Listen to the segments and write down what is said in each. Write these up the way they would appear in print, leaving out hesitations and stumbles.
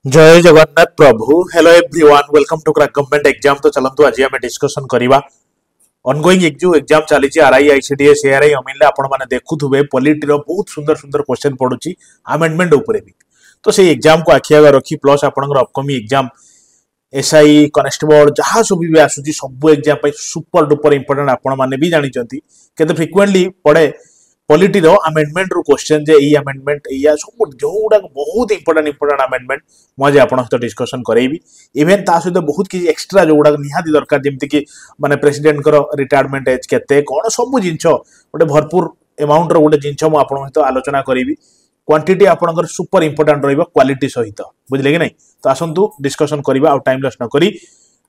जय जगन्नाथ प्रभु। Hello everyone, welcome to crack government exam. तो चलतु आज आम डिस्कसन करवा ऑनगोइंग जो एग्जाम चली आरआई आईसीडीएस एआरआई अमिले आपण माने देखुथुबे पॉलिटी रो बहुत सुंदर सुंदर क्वेश्चन पडुची अमेंडमेंट ऊपर भी। तो से एग्जाम को आखि आगे रखी प्लस आपनकर अपकमिंग एग्जाम एसआई कनेस्टेबल जहाँ सब भी आसुची सब एग्जाम सुपर डुपर इंपोर्टेंट आपण माने भी जानी चंती केते फ्रिक्वेंटली पड़े पॉलिटी रो अमेंडमेंट रो क्वेश्चन जे ई अमेंडमेंट या सब जोडा बहुत इंपोर्टेंट अमेंडमेंट मजे आपण सहित डिस्कशन करेबी। इवेन ता सहित बहुत किसी एक्स्ट्रा जोडा निहाती दरकार जेमति कि माने प्रेसिडेंट करो रिटायरमेंट एज केते कोन सब जिंस गोटे भरपूर अमाउंट रो गोटे जिंस मु आपण सहित आलोचना करेबी। क्वांटिटी आपनकर सुपर इंपोर्टेंट रहइबो क्वालिटी सहित, बुझले कि नहीं। तो आसंतु डिस्कशन करबा आ टाइम लॉस न करी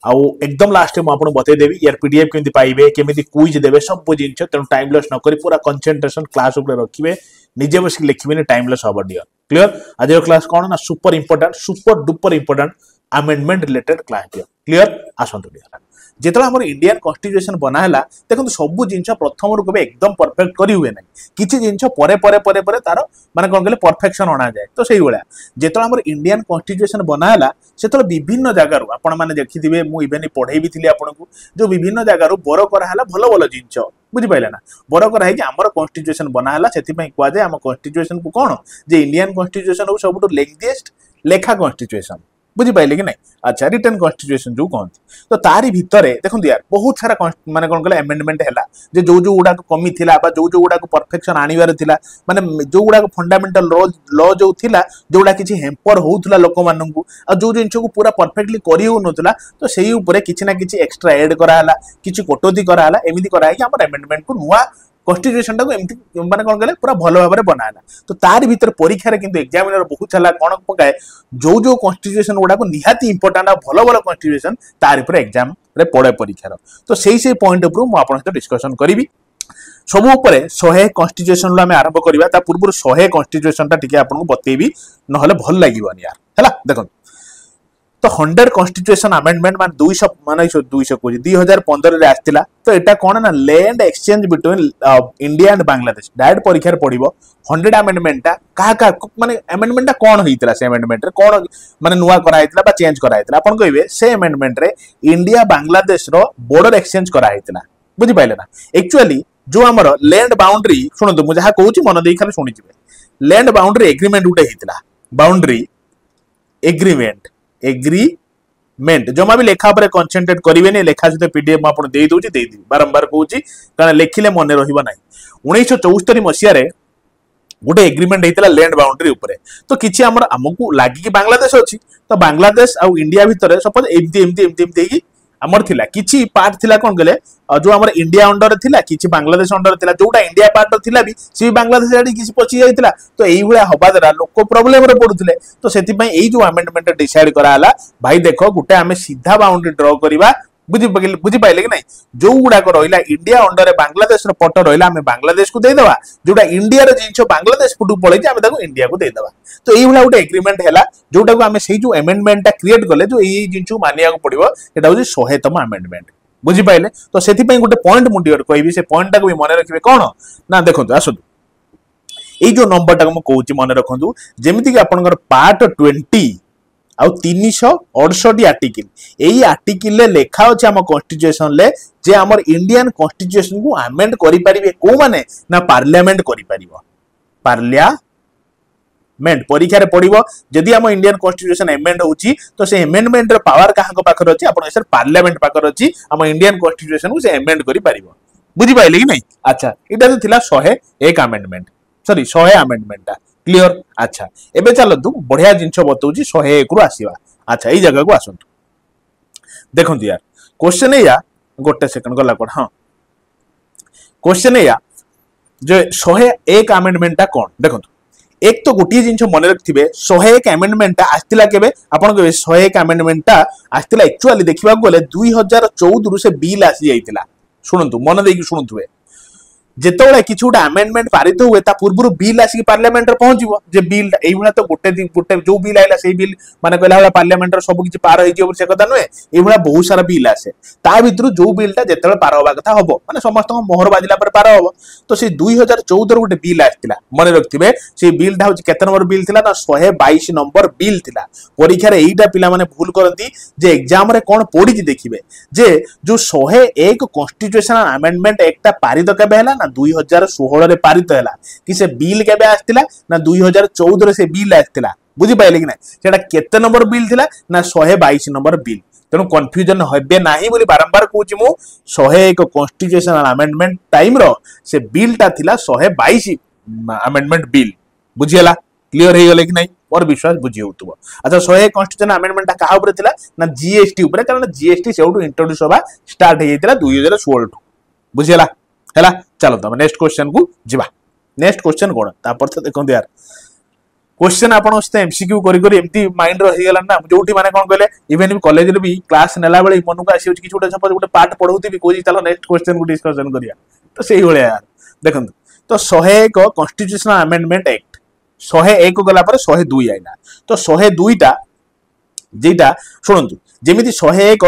आउ एकदम लास्ट में आपको बतई देवी यार पीडीएफ केमती पाइबे केमती क्विज देबे सब जिन तेणु टाइम लॉस न करी पूरा कंसंट्रेशन क्लास ऊपर रखिबे, निजे बस लिखिबे टाइम लॉस हबो डियर। क्लियर। आज क्लास कौन ना super important super duper important amendment related class dear. Clear. आसंतु डियर जेतला हमर इंडियन कॉन्स्टिट्यूशन बनाहला देखो सब जिन प्रथम रू कबे एकदम परफेक्ट करी हुए ना किछि जिन परे परे परे परे तार माने कोन कहले परफेक्शन आना जाए। तो सही भलिया जेतला हमर इंडियन कॉन्स्टिट्यूशन बनाहला सेतला विभिन्न जगह रू आपण माने देखिथिबे मु इवेन पढाई भी थिली आपण को जो विभिन्न जगह रू बर कराहला भलो भलो जिन बुझी पाइले ना बर कराई कि हमर कॉन्स्टिट्यूशन बनाहला सेति पई कुआ जाय हम कॉन्स्टिट्यूशन को कोन जे इंडियन कॉन्स्टिट्यूशन हो सबटु लेंथीएस्ट लेखा कॉन्स्टिट्यूशन, बुझी पाइले कि नहीं। अच्छा रिटर्न कॉन्स्टिट्यूशन जो कहते तो तारी भितर देखो यार बहुत सारा माने कौन कहले अमेंडमेंट है जे जो जो गुडा कमी थिला बा जो जो गुडा परफेक्शन आनिबार थिला माने जो गुडा फंडामेंटल लॉ जो थिला जोडा किछि हेम्पर होउथला लोक माननकु आ जो जिंस को पूरा परफेक्टली करी हो नथला तो सेही ऊपर किछि ना किछि एक्स्ट्रा ऐड कराहला किछि कटौती कराहला एमिति कराय कि हमर अमेंडमेंट को नुवा कॉन्स्टिट्यूशन टाको एमती माने कोन कहले पूरा भलो भाबरे बनाला। तो तार भीतर परीक्षा रे किंतु एग्जामिनर बहुत सारा कोन पकाए जो जो कॉन्स्टिट्यूशन गुडा को निहाती इंपोर्टेंट आ भलो भलो कॉन्स्टिट्यूशन तार ऊपर एग्जाम रे पड़े परीक्षा रो। तो सेही पॉइंट ऊपर मु आपन सहित डिस्कशन करिवि सब ऊपर 100 कॉन्स्टिट्यूशन लो हमें आरंभ करबा ता पूर्व 100 कॉन्स्टिट्यूशन ता टिके आपन को बतेबी नहले भल लागिवनी यार हैला। देखो तो 100 कॉन्स्टिट्यूशन अमेंडमेंट मान 200 माने 200 को 2015 रे आस्तिला। तो एटा कोन ना land exchange between India and Bangladesh direct परीक्षा रे पड़िबो 100 अमेंडमेंट ता का माने अमेंडमेंट ता कोन होइतला से अमेंडमेंट रे कोन माने नुवा करा हितला बा चेंज करा हितला आपण कहबे से अमेंडमेंट रे इंडिया बांग्लादेश रो बॉर्डर एक्सचेंज करा हितला, बुझी पाइले ना। एक्चुअली जो हमर लैंड बाउंड्री सुनतो मु जहा कहूची मन देई खाली सुनि जिवे लैंड बाउंड्री एग्रीमेंट उठे हितला बाउंड्री एग्रीमेंट जमा भी लेखा पर कंसंट्रेट करेंगे लेखा सहित पीडीएफ आपन दे दूची दे दी बारंबार कहूची कारण लेखिले मन रहिबा नाही। 1974 मसिया रे गोटे एग्रीमेंट हेतला लैंड बाउंड्री ऊपर। तो किछि हमर हमकु लागि कि बांग्लादेश अछि तो बांग्लादेश आ इंडिया भितर सपोज एमती हमर थिला किछि पार्ट थिला कोन गले जो हमर इंडिया अंडर थिला किछि बांग्लादेश अंडर थिला जोटा इंडिया पार्ट थिला भी सी बांग्लादेश आडी किछि पछि जाइतिला। तो एई हुआ हबा द्वारा लोक प्रॉब्लम रे पडुथिले। तो सेति पई एई जो अमेंडमेंट डिसाइड कराला भाई देखो गुटे हमें सीधा बाउंड्री ड्रॉ करबा, बुझी पाइले कि नहीं। जो गुडा को रहिला इंडिया अंडर रे बांग्लादेश रो पट रहिला हमें बांग्लादेश को दे देबा जोटा इंडिया रो जिंस बांग्लादेश पुटु पळै जे हमें ताको इंडिया को दे देबा। तो एई हुआ गुटे एग्रीमेंट हैला जोटा को हमें सेही जो अमेंडमेंट ता क्रिएट करले जो एई जिंस मानिया को पड़िबो एटा होची 100तम अमेंडमेंट, बुझी पाइले। तो सेति पई गुटे पॉइंट मु डियर कहबी से पॉइंट ता को भी मन रखिबे कोन ना देखंतु आसुदु एई जो नंबर ता को मु कहूची मन रखंतु जेमिति कि आपनकर पार्ट 20 आउ 368 आर्टिकल एई आर्टिकल लेखा अछि हम कॉन्स्टिट्यूशन ले जे हमर इंडियन कॉन्स्टिट्यूशन को अमेंड करि परिबे को माने ना पार्लियामेंट करि परिबो। पार्लियामेंट परीक्षा रे पड़िबो जदि हम इंडियन कॉन्स्टिट्यूशन अमेंड होची तो से अमेंडमेंट रे पावर काहा को पाखर अछि आपण सर पार्लियामेंट पाखर अछि हम इंडियन कॉन्स्टिट्यूशन को से अमेंड करि परिबो, बुझी पाइले कि नहीं। अच्छा इटा तो थिला 101 अमेंडमेंट सॉरी 100 अमेंडमेंट ता क्लियर। अच्छा एबे चलतु बढ़िया जिंस बतौची 101 रु आसीबा। अच्छा एई जगह को आसंतु देखंतु यार क्वेश्चन या गोटे सेकंड गला कोन हां क्वेश्चन या जो 101 अमेंडमेंट ता कोन देखंतु एक तो गोटे जिंस मन रखथिबे 101 अमेंडमेंट ता आस्तिला केबे आपण कहबे 101 अमेंडमेंट ता आस्तिला एक्चुअली देखिबा गले 2014 रु से बिल आसी जाइतिला। सुनंतु मन देकी सुनथुबे ଯେତେବେଳେ କିଛି ଗୋଟେ ଆମେଣ୍ଡମେଣ୍ଟ ପାରିତ ହୁଏ ତା ପୂର୍ବରୁ ବିଲ୍ ଆସିକି ପାର୍ଲାମେଣ୍ଟରେ ପହଞ୍ଚିବ ଯେ ବିଲ୍ ଏଇଭଳିଆ ତ ଗୋଟେ ଯୋଉ ବିଲ୍ ଆଇଲା ସେଇ ବିଲ୍ ମାନେ କହିଲା ଭଳିଆ ପାର୍ଲାମେଣ୍ଟର ସବୁ କିଛି ପାର ହେଇଯିବ ବୋଲି ସେ କଥା ନୁହେଁ। ଏଇଭଳିଆ ବହୁତ ସାରା ବିଲ୍ ଆସେ ତା ଭିତରୁ ଯୋଉ ବିଲ୍ଟା ଯେତେବେଳେ ପାର ହବା କଥା ହବ ମାନେ ସମସ୍ତଙ୍କ ମୋହର ବାଜିଲା ପରେ ପାର ହବ। ତ ସେଇ 2014 ଗୋଟେ ବିଲ୍ ଆସିଥିଲା ମନେ ରଖିଥିବେ ସେଇ ବିଲ୍ଟା ହଉଛି କେତେ ନମ୍ବର ବିଲ୍ ଥିଲା ନା 122 ନମ୍ବର ବିଲ୍ ଥିଲା। ପରୀକ୍ଷାରେ ଏଇଟା ପିଲାମାନେ ଭୁଲ କରନ୍ତି ଯେ ଏକ୍ଜାମରେ କଣ ପଡିଛି ଦେଖିବେ ଯେ ଯୋଉ 101 କନଷ୍ଟିଟ୍ୟୁସନାଲ ଆମେଣ୍ଡମେଣ୍ଟ ଏକ୍ଟଟା ପାରିତ କେବେ ହେଲା ନା 2016 ରେ ପାରିତ ହେଲା କି ସେ ବିଲ୍ କେବେ ଆସିଥିଲା ନା 2014 ରେ ସେ ବିଲ୍ ଆସିଥିଲା। ବୁଝିପାରିଲେ କି ନା ସେଟା କେତେ ନମ୍ବର ବିଲ୍ ଥିଲା ନା 122 ନମ୍ବର ବିଲ୍। ତେଣୁ কনফ্ୟୁଜন ହେବେ ନାହିଁ ବୋଲି ବାରମ୍ବାର କହୁଛି ମୁଁ 101 କନଷ୍ଟିଟ୍ୟୁସନାଲ ଆମେଣ୍ଡମେଣ୍ଟ ଟାଇମ ର ସେ ବିଲ୍ଟା ଥିଲା 122 ଆମେଣ୍ଡମେଣ୍ଟ ବିଲ୍। ବୁଝିହେଲା କ୍ଲିयर ହେଇଗଲେ कि नहीं मोर विश्वास बुझी होतुब। अच्छा 101 कॉन्स्टिट्यूशन अमेंडमेंट कहा ऊपर थिला ना जीएसटी ऊपर कारण जीएसटी सेउटू इंट्रोड्यूस होबा स्टार्ट हे थिला 2016 टू बुझिला हैला। चलो तब नेक्स्ट क्वेश्चन को जिबा। नेक्स्ट क्वेश्चन कोन तापर तो देखो यार क्वेश्चन आपण सते एमसीक्यू करी करी एम्ति माइंड रो हे गेला ना जोटी माने कोन कहले इवन कॉलेज रे भी क्लास नेला बेले मन को आसी कि छोटे सपोज गोटे पार्ट पढौती भी कोजी चलो नेक्स्ट क्वेश्चन को डिस्कशन करिया तो सेही होले यार देखो तो 101 कॉन्स्टिट्यूशनल अमेंडमेंट एक्ट 101 गला पर 102 आइला तो 102 टा जेटा शुणु जेमिति 101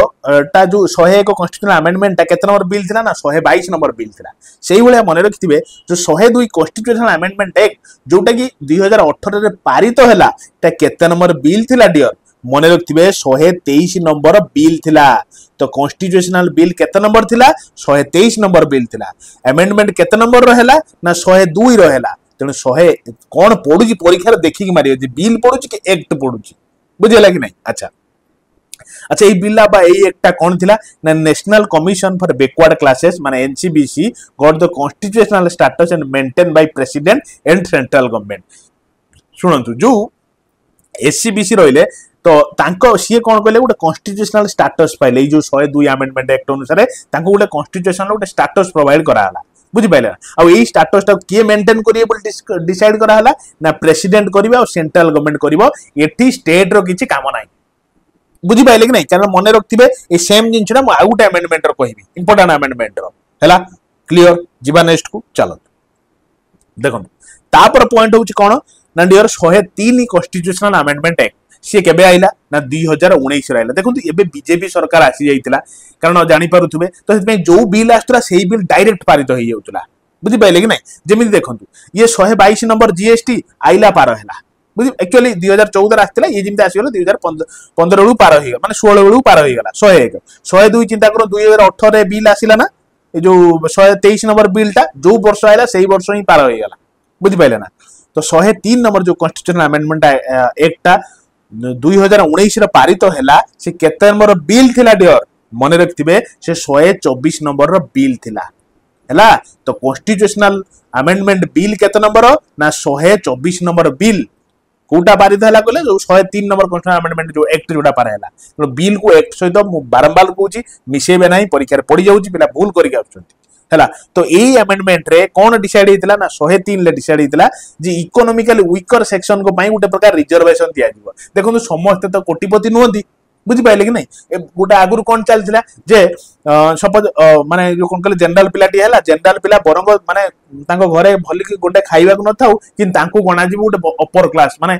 टा जो 101 कॉन्स्टिट्यूशनल अमेंडमेंट टा केतना नंबर बिल थिला ना 122 नंबर बिल थिला सेही भलिया मन रखिथिबे जो 102 कॉन्स्टिट्यूशनल अमेंडमेंट एक्ट जोटा कि 2018 रे पारित हैला ता केतना नंबर बिल थिला डियर मन रखिथिबे 123 नंबर बिल थिला। तो कॉन्स्टिट्यूशनल बिल केतना नंबर थिला 123 नंबर बिल थिला। अमेंडमेंट केतना नंबर रहेला ना 102 रहेला। तेणु 100 कौन पड़ू परीक्षा देखिक मारे बिल पड़ू कि एक्ट पड़ू बुझेगा कि नहीं। अच्छा अच्छा ये बिल एक्टा कौन थिला ना national commission for backward classes माने NCBC got the constitutional status and maintain by president and central government. शुणंतु जो एससीबीसी रहिले तो तांको सी कौन कहले गोटे कॉन्स्टिट्यूशनल स्टेटस पाइले जो 102 अमेंडमेंट एक्ट अनुसार तांको गोटे कॉन्स्टिट्यूशनल गोटे स्टेटस प्रोवाइड कराला बुझिपारे आ यही स्टेटस टा किए मेंटेन करिए बोल डिसाइड करा हला ना प्रेसिडेंट करिवे और सेंट्रल गवर्नमेंट करिवो एठी स्टेट रो किछि काम नाही बुझिपाइले कि नहीं कारण मने रखथिबे ए सेम जिंसडा म आ गुटे अमेंडमेंट रो कहिबी इंपोर्टेंट अमेंडमेंट रो हैला क्लियर जिबा नेक्स्ट को चलो देखो तापर पॉइंट होछि कोन ना डियर 103 कॉन्स्टिट्यूशनल अमेंडमेंट एक्ट सी केबे आइला ना 2019 रे आइला। देखो एबे बीजेपी सरकार आसी जाइतिला कारण जानि पारुथुबे तो सेमे जो बिल आस्तरा सेही बिल डायरेक्ट पारित होई जाउतला बुझिपाइले कि नहीं जेमिति देखंतु ये 122 नंबर जीएसटी आइला पार हैला बुझि एक्चुअली 2014 आस्तिला ये जेमिति आसी गेला 2015 बेलू पार होई माने 16 बेलू पार होई गेला 101 102 चिंता करो 2018 रे बिल आसिला ना ए जो 123 नंबर बिलटा जो वर्ष आइला सेही वर्ष ही पार होई गेला बुझिपाइले ना। तो 103 नंबर जो कॉन्स्टिट्यूशनल अमेंडमेंट एक्टटा 2019 रे पारित हैला से केते नंबर बिल थिला डियर मन रखिथिबे से 124 नंबर रो बिल थिला हैला। तो कॉन्स्टिट्यूशनल अमेंडमेंट बिल केते नंबर ना 124 नंबर बिल कोटा पारित हैला कहले जो 103 नंबर कॉन्स्टिट्यूशनल अमेंडमेंट जो एक्ट जोटा पार हैला तो बिल को एक्ट सहित बारंबार कहूची मिसेबे नाही परीक्षा रे पड़ी जाउची पिला भूल करिक आछंती हैला। तो एई अमेंडमेंट रे कोन डिसाइड हेतिला ना 103 ले डिसाइड हेतिला जे इकोनॉमिकली वीकर सेक्शन को पई गुटे प्रकार रिजर्वेशन दिया जिवो। देखो समस्त तो कोटिपति नुहंती बुझिपाइले कि नहीं गोटे आगुर कौन चलता जे सपोज माने जो कौन कहले जनरल पिलाटी है जनरल पिला बरंग माने तांको घरे भलिक गोटे खाइबा को न थाउ कि तांको गणा जीव गोटे अपर क्लास माने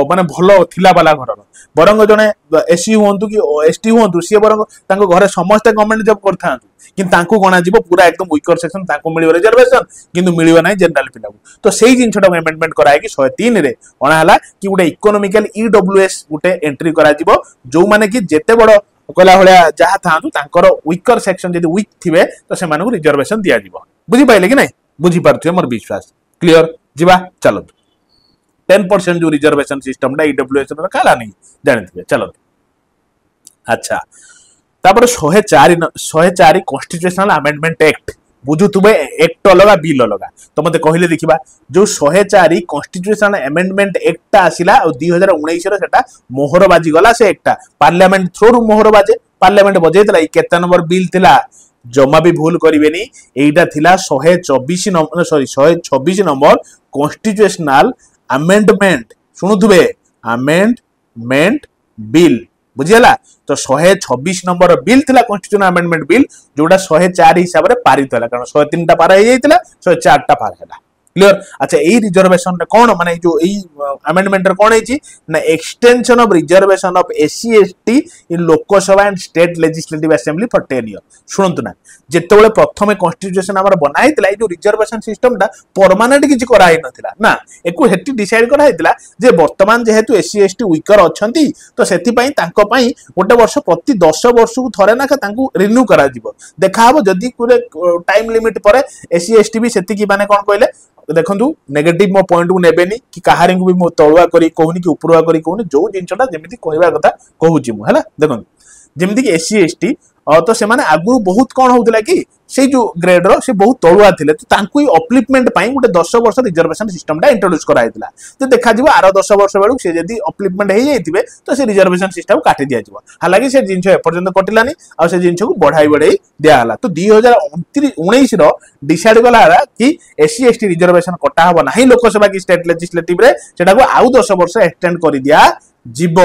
माने भलो थिला वाला घर बरंग जने एससी होंतु कि एसटी होंतु सी बरंग तांको घरे समस्त गवर्नमेंट जॉब करथांतु किंतु तांको गणा जीव पूरा एकदम वीकर सेक्शन तांको मिलियो रिजर्वेशन किंतु मिलियो नाही जनरल पिला तो सेही जिंसटा अमेंडमेंट कराय कि 103 रे अणा हला कि गोटे इकोनॉमिकल ईडब्ल्यूएस गोटे एंट्री करा जीव जो माने कि जेते बड़ कहला भलिया जहा थांतु तांकर वीकर सेक्शन जदि वीक थिबे तो से मानको रिजर्वेशन दिया जीव बुझि पाइले कि नहीं बुझि पारथि मोर विश्वास क्लियर जिबा चलो 10% जो रिजर्वेशन सिस्टम डा ईडब्ल्यूएस रा काला नहीं जानथिबे चलो। अच्छा तापर 104 कॉन्स्टिट्यूशनल अमेंडमेंट एक्ट बुझुथुबे एक्ट अलगा बिल अलगा तो मते कहले देखिबा जो 104 कॉन्स्टिट्यूशनल अमेंडमेंट एक्ट आसिला और 2019 रे सेटा मोहर बाजी गला से एक्टा पार्लियामेंट थ्रू मोहर बाजे पार्लियामेंट बजेतला केते नंबर बिल थिला जमा भी भूल करिवेनी एटा थिला 124 number sorry 126 number constitutional amendment सुनुथुबे अमेंडमेंट बिल बुझीगला। तो 126 नंबर बिल थिला कॉन्स्टिट्यूशन अमेंडमेंट बिल जोटा 104 हिसाब से पारित है कारण 103 पार हो जाता 104 पार है क्लियर। अच्छा यही रिजर्वेशन कौन माने जो अमेंडमेंट कौन है ना extension of reservation of SC ST in Lok Sabha and state legislative assembly for 10 year. शुणु ना जिते प्रथम कॉन्स्टिट्यूशन आमर बनाई जो रिजर्वेशन सिस्टम परमानेंट किसी कराई नथिला ना एको हेटी डिसाइड कराइला जे वर्तमान जेहेतु एससी एसटी वीकर अच्छी तो से गोटे वर्ष प्रति 10 वर्ष को थरे ना रिन्यू करा देखा जदि टाइम लिमिट पर एससी एसटी भी सेतिकी माने कौन कहले देखु नेगेटिव मो पॉइंट को नेबेनी कि कहारी को भी मो तलुआ करी कहूनी कि उपरुआ करी कहूनी जो जिनटा जमी कहवा कथा कहूँ मुझे देखो जमीक एससी एसटी तो से आगु बहुत कौन होता कि से जो ग्रेडर से बहुत तलुआ थे तो अपलिपमेंट गोटे 10 वर्ष रिजर्वेशन सिस्टम इंट्रोड्यूस कराइला तो देखा आर 10 वर्ष बेलू से जब अपलिपमेंट हो जाए तो से रिजर्वेशन सिस्टम काटी दि जाए हालांकि से जिन एपर्यंत कटिलानी आ से जिन को बढ़ाई बढ़ाई दिहला तो 2019 डिसाइड गला कि एससी एसटी रिजर्वेशन कटा हम ना लोकसभा की स्टेट लेजिस्लेटिव आउ 10 वर्ष एक्सटेंड कर दिया जीव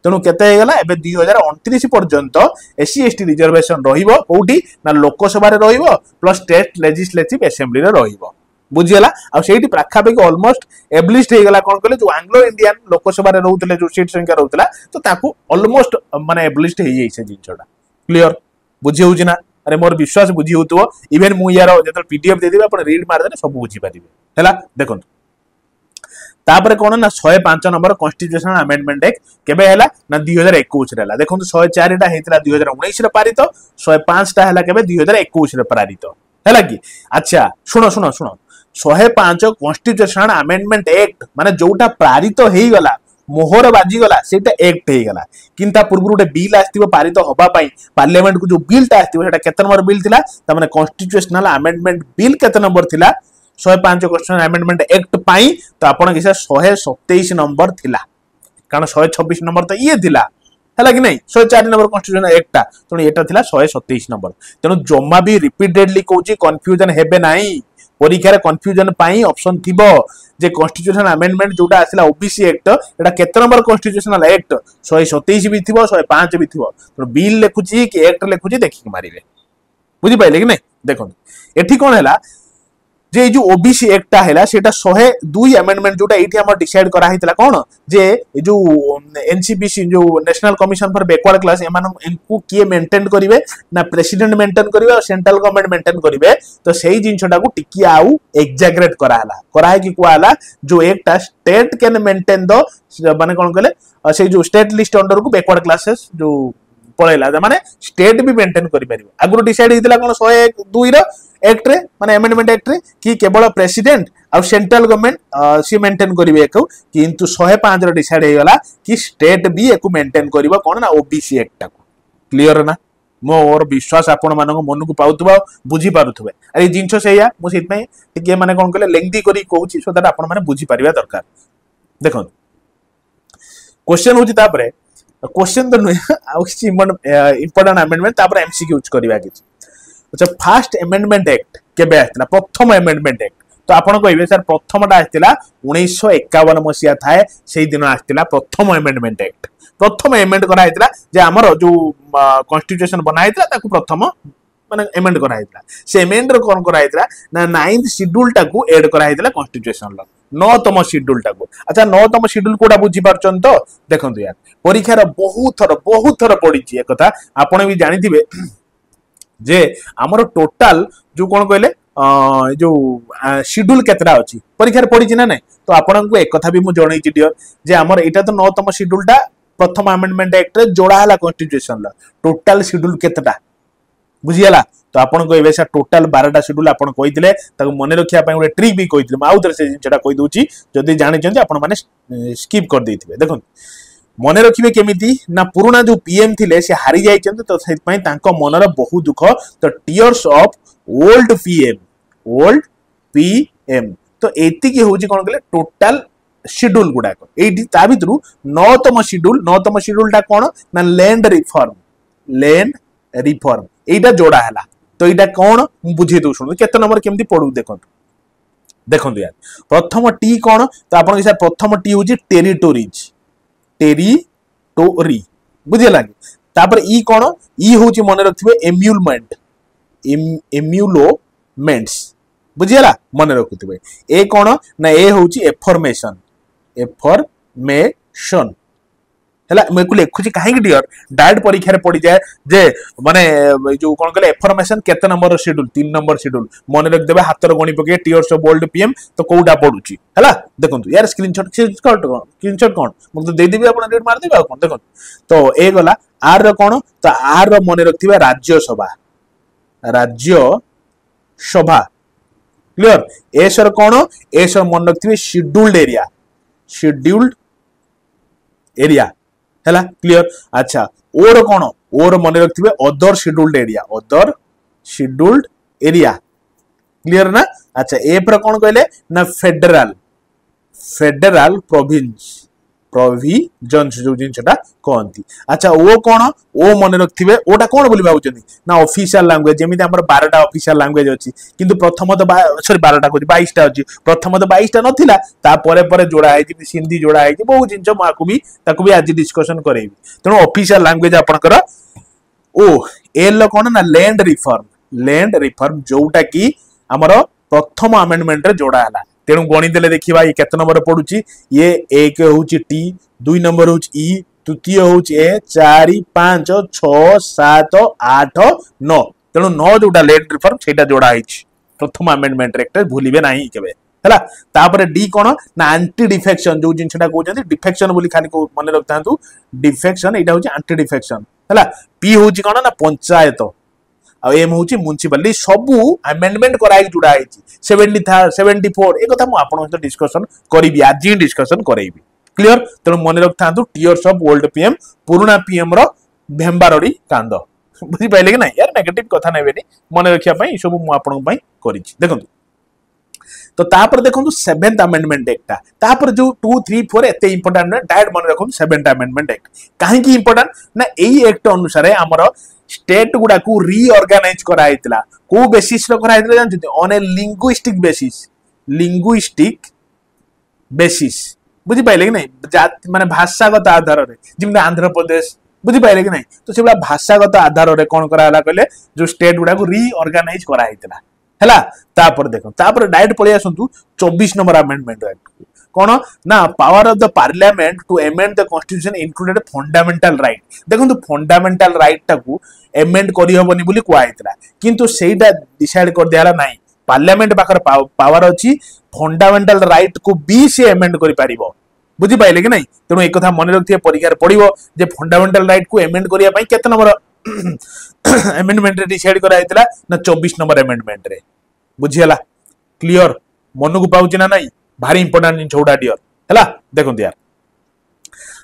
तेणु केते एबे 2029 पर्यंत एससी एसटी रिजर्वेशन रहिबो कोठी ना लोकसभा रे रहिबो प्लस स्टेट लेजिस्लेटिव असेंबली रे रहिबो बुझियला आ सेठी पाखापाखि ऑलमोस्ट एब्लिश्ड हो गला कोन कहले जो एंग्लो इंडियन लोकसभा रे रहउतले जो सीट संख्या रहउतला तो ताकू ऑलमोस्ट माने एब्लिश्ड हो जाई से जिनछडा क्लियर बुझि होउछि ना अरे मोर विश्वास बुझि होतबो इवन मु यार जेतल पीडीएफ दे देबे आपण रीड मार देने सब बुझि पारिबे हला देखो तापर कौन ना 105 नंबर कॉन्स्टिट्यूशनल अमेंडमेंट एक्ट केबे हैला ना 2021 रे देखो 104 टा हेतला 2019 रे पारित 105 टा हैला केबे 2021 रे पारित हैला कि अच्छा सुनो सुनो सुनो 105 कॉन्स्टिट्यूशनल अमेंडमेंट एक्ट माने जोटा पारित हेई गला मोहर बाजी गला सेटा एक्ट हेई गला किंता पूर्व गोटे बिल आस्तिबो पारित होबा पई पार्लियामेंट को जो बिल ता आस्तिबो सेटा केते नंबर बिल थिला त माने कॉन्स्टिट्यूशनल अमेंडमेंट बिल केते नंबर थिला 105 कॉन्स्टिट्यूशनल अमेंडमेंट एक्ट पाई तो आपण किसे 127 नंबर थिला कारण 126 नंबर तो ये थिला हैला कि नहीं 104 नंबर कॉन्स्टिट्यूशनल एक्ट ता तो एटा थिला 127 नंबर तेनु जम्मा भी रिपीटेडली कहूची कंफ्यूजन हेबे नाही परीक्षा रे कंफ्यूजन पाई ऑप्शन थिबो जे कॉन्स्टिट्यूशनल अमेंडमेंट जोटा आसिला ओबीसी एक्ट एटा केते नंबर कॉन्स्टिट्यूशनल एक्ट 127 भी थिबो 105 भी थिबो तो बिल लेखुची कि एक्ट लेखुची देखि मारिबे बुझी पाइले कि नहीं देखो एठी कोन हैला जे जो ओबीसी एक्टा हैला सेटा 102 अमेंडमेंट जोटा एठी हमर डिसाइड करा हितला कोन जे जो एनसीबीसी जो national commission for backward class एमान इनको किए मेंटेन करिवे ना प्रेसिडेंट मेंटेन करिवे और सेंट्रल गवर्नमेंट मेंटेन करिवे तो सेही जिनछटा को टिकी आउ एग्जैगरेट करा हला करा है कि को हला जो एकटा स्टेट कैन मेंटेन दो माने कोन कहले से जो स्टेट लिस्ट अंडर को बैकवर्ड क्लासेस जो पळेला माने स्टेट भी मेंटेन करि परिबो आगु डिसाइड हितला कोन 102 रो एक्ट रे माने अमेंडमेंट एक्ट रे कि केवल प्रेसिडेंट और सेंट्रल गवर्नमेंट सी मेंटेन करिवे एको किंतु 105 रो डिसाइड हे गला कि स्टेट भी एको मेंटेन करिवो कोन ना ओबीसी एक्ट को क्लियर ना मोर विश्वास आपण मानको मन को पाउतबा बुझी पारुथबे अरे जिंछो सेया मु सेत में टिके माने कोन कहले लेंथी करी कहूची सो दैट आपण माने बुझी परिबा दरकार देखो क्वेश्चन होची तापरे क्वेश्चन तो इंपोर्टेंट अमेंडमेंट तापर एमसीक्यू यूज करबा कि अच्छा फर्स्ट अमेंडमेंट एक्ट केबे आस्तिला प्रथम अमेंडमेंट एक्ट तो आपण कहबे सर प्रथमटा आस्तिला 1951 मसिया थाए सेही दिन आस्तिला प्रथम अमेंडमेंट एक्ट प्रथम अमेंड करा हितला जे हमर जो कॉन्स्टिट्यूशन बना हितला ताकू प्रथम माने अमेंड करा हितला से अमेंड रो कोन करा हितला ना 9th शेड्यूल टाकू ऐड करा हितला कॉन्स्टिट्यूशन लो 9तम शेड्यूल टाकू अच्छा 9तम शेड्यूल कोडा बुझी पारचन तो देखंतु यार परीक्षा रो बहुत थर पड़ी एक कथा आपण भी जानि थिबे जे हमर टोटल जो कोन कहले जो शेड्यूल केतरा अछि परीक्षा रे पड़ी ना नै तो आपण को एक कथा भी मु जणै छि डियर जे हमर एटा तो 9तम शेड्यूल टा प्रथम अमेंडमेंट एक्ट रे जोड़ा हला कॉन्स्टिट्यूशन ला टोटल शेड्यूल केतटा बुझियला तो आपण कहबे से टोटल 12टा शेड्यूल आपण कहितले ताको मने रखिया पय ଗୋଟେ ट्रिक भी कहितले म आउतर से जिनटा कहि दोची जदी जानि जंती आपण माने स्किप कर देथिबे देखो मने रखिबे केमिति ना पुराना जो पीएम थिले से हारि जाय चंत तो सेत पय तांको मनर बहु दुख तो टीयर्स ऑफ ओल्ड पीएम तो एति की होची कोन कहले टोटल शेड्यूल गुडा को एठी ता भितरु 9तम शेड्यूल ता कोन ना लैंड रिफॉर्म एटा जोड़ा हला तो एटा कोन बुझे दउ सुन केते नंबर केमति पढु देखो यार प्रथम टी कोन तो आपन के प्रथम टी होची टेरिटोरी बुझिला कि तापर ई कोन ई होची मन रखिबे एम्यूलमेंट एम्यूलोमेंट्स बुझिला मन रखुथिबे ए कोन ना ए होची एफर्मेशन एफर्मेशन हला मैं को लिखुची काहे डियर डायरेक्ट परीक्षा रे पड़ी जाए जे माने जो कोन कहले एफर्मेशन केते नंबर शेड्यूल 3 नंबर शेड्यूल मन रख देबे हाथ रो गणी पके टीयर्स ऑफ वर्ल्ड पीएम तो कोउडा पडुची हला देखंतु यार स्क्रीनशॉट कोन मु तो दे देबी आपण रेड मार देबे कोन देखंतु तो ए गला आर रो कोन तो आर रो मन रखथिबे राज्य सभा क्लियर एसर कोन एसर मन रखथिबे शेड्यूल्ड एरिया हैला क्लियर अच्छा ओर कोन ओर मन रखथिबे अदर शेड्यूल्ड एरिया क्लियर ना अच्छा ए पर कोन कहले ना फेडरल प्रोविजन्स जो जिनछटा कहंती अच्छा ओ कोन ओ मन रखथिबे ओटा कोन बोली भाउचनी ना ऑफिशियल लैंग्वेज जेमिति हमर 12टा ऑफिशियल लैंग्वेज अछि किंतु प्रथम तो सॉरी 12टा को 22टा अछि प्रथम तो 22टा नथिला ता परे परे जोड़ा है जे हिंदी जोड़ा है जे बहुत जिंच माकू भी ताकू भी आज डिस्कशन करेबी तनो ऑफिशियल लैंग्वेज आपनकर ओ एल कोन ना लैंड रिफॉर्म जोटा की हमर प्रथम अमेंडमेंट रे जोड़ा हला तेणु गणी देले देखिबा ये केते नंबर पडुची ये एक होची टी 2 नंबर होची ई तृतीय होची ए 4 5 6 7 8 9 तेणु 9 जोटा लैंड रिफॉर्म सेटा जोड़ा आइछ प्रथम अमेंडमेंट रे एकटा भूलिबे नाही केबे हला तापर डी कोन ना एंटी डिफेक्शन जो जिनछटा कहउछन्ती डिफेक्शन बोली खाली को मन रखतांतु डिफेक्शन एटा होची एंटी डिफेक्शन हला पी होची कोन ना पंचायत आ एम होची म्युनिसिपालिटी सबु अमेंडमेंट कराई जुड़ा आइछि 74 ए कथा मु आपन सहित डिस्कशन करिबी आज ही डिस्कशन करैबी क्लियर तेणु मन रखतांतु टीयर्स ऑफ वर्ल्ड पीएम पुराना पीएम रो भेंबारडी कांद बुझी पाइले कि नहीं यार नेगेटिव कथा नेबेनी मन रखिया पई सब मु आपन पई करिछि देखंतु तो तापर देखंतु 7th अमेंडमेंट एक्ट तापर जो 2 3 4 एते इंपोर्टेंट ना डायरेक्ट मन रखंतु 7th अमेंडमेंट एक्ट काहे की इंपोर्टेंट ना एई एक्ट अनुसार हमर स्टेट गुडा को रीऑर्गेनाइज करा हितला को बेसिस रो करा हितला जानछथि ऑन ए लिंग्विस्टिक बेसिस बुझी पाइले कि नहीं जाति माने भाषागत आधार रे जिमे आंध्र प्रदेश बुझी पाइले कि नहीं तो सेबा भाषागत आधार रे कोन करा हला कहले जो स्टेट गुडा को रीऑर्गेनाइज करा हितला हला तापर देखो तापर डायरेक्ट पळि आसंतु 24 नंबर अमेंडमेंट एक्ट कोन ना power of the parliament to amend the constitution included fundamental right देखंतु फंडामेंटल राइट टाकू अमेंड करि हबनी बोली कुआ हितला किंतु सेटा डिसाइड कर दियाला नाही पार्लियामेंट पाकर पावर अछि फंडामेंटल राइट को भी से अमेंड करि पारिबो बुझी पाइले कि नहीं तेणु एक कथा मन रखिए परीक्षा पड़ो जे फंडामेंटल राइट को अमेंड करिया पई केते नंबर अमेंडमेंट रे डिसाइड करा हितला ना 24 नंबर अमेंडमेंट रे बुझियला क्लियर मन को पाउची ना नहीं भारी इंपोर्टेंट जिन छोड़ा डियर हला देखो यार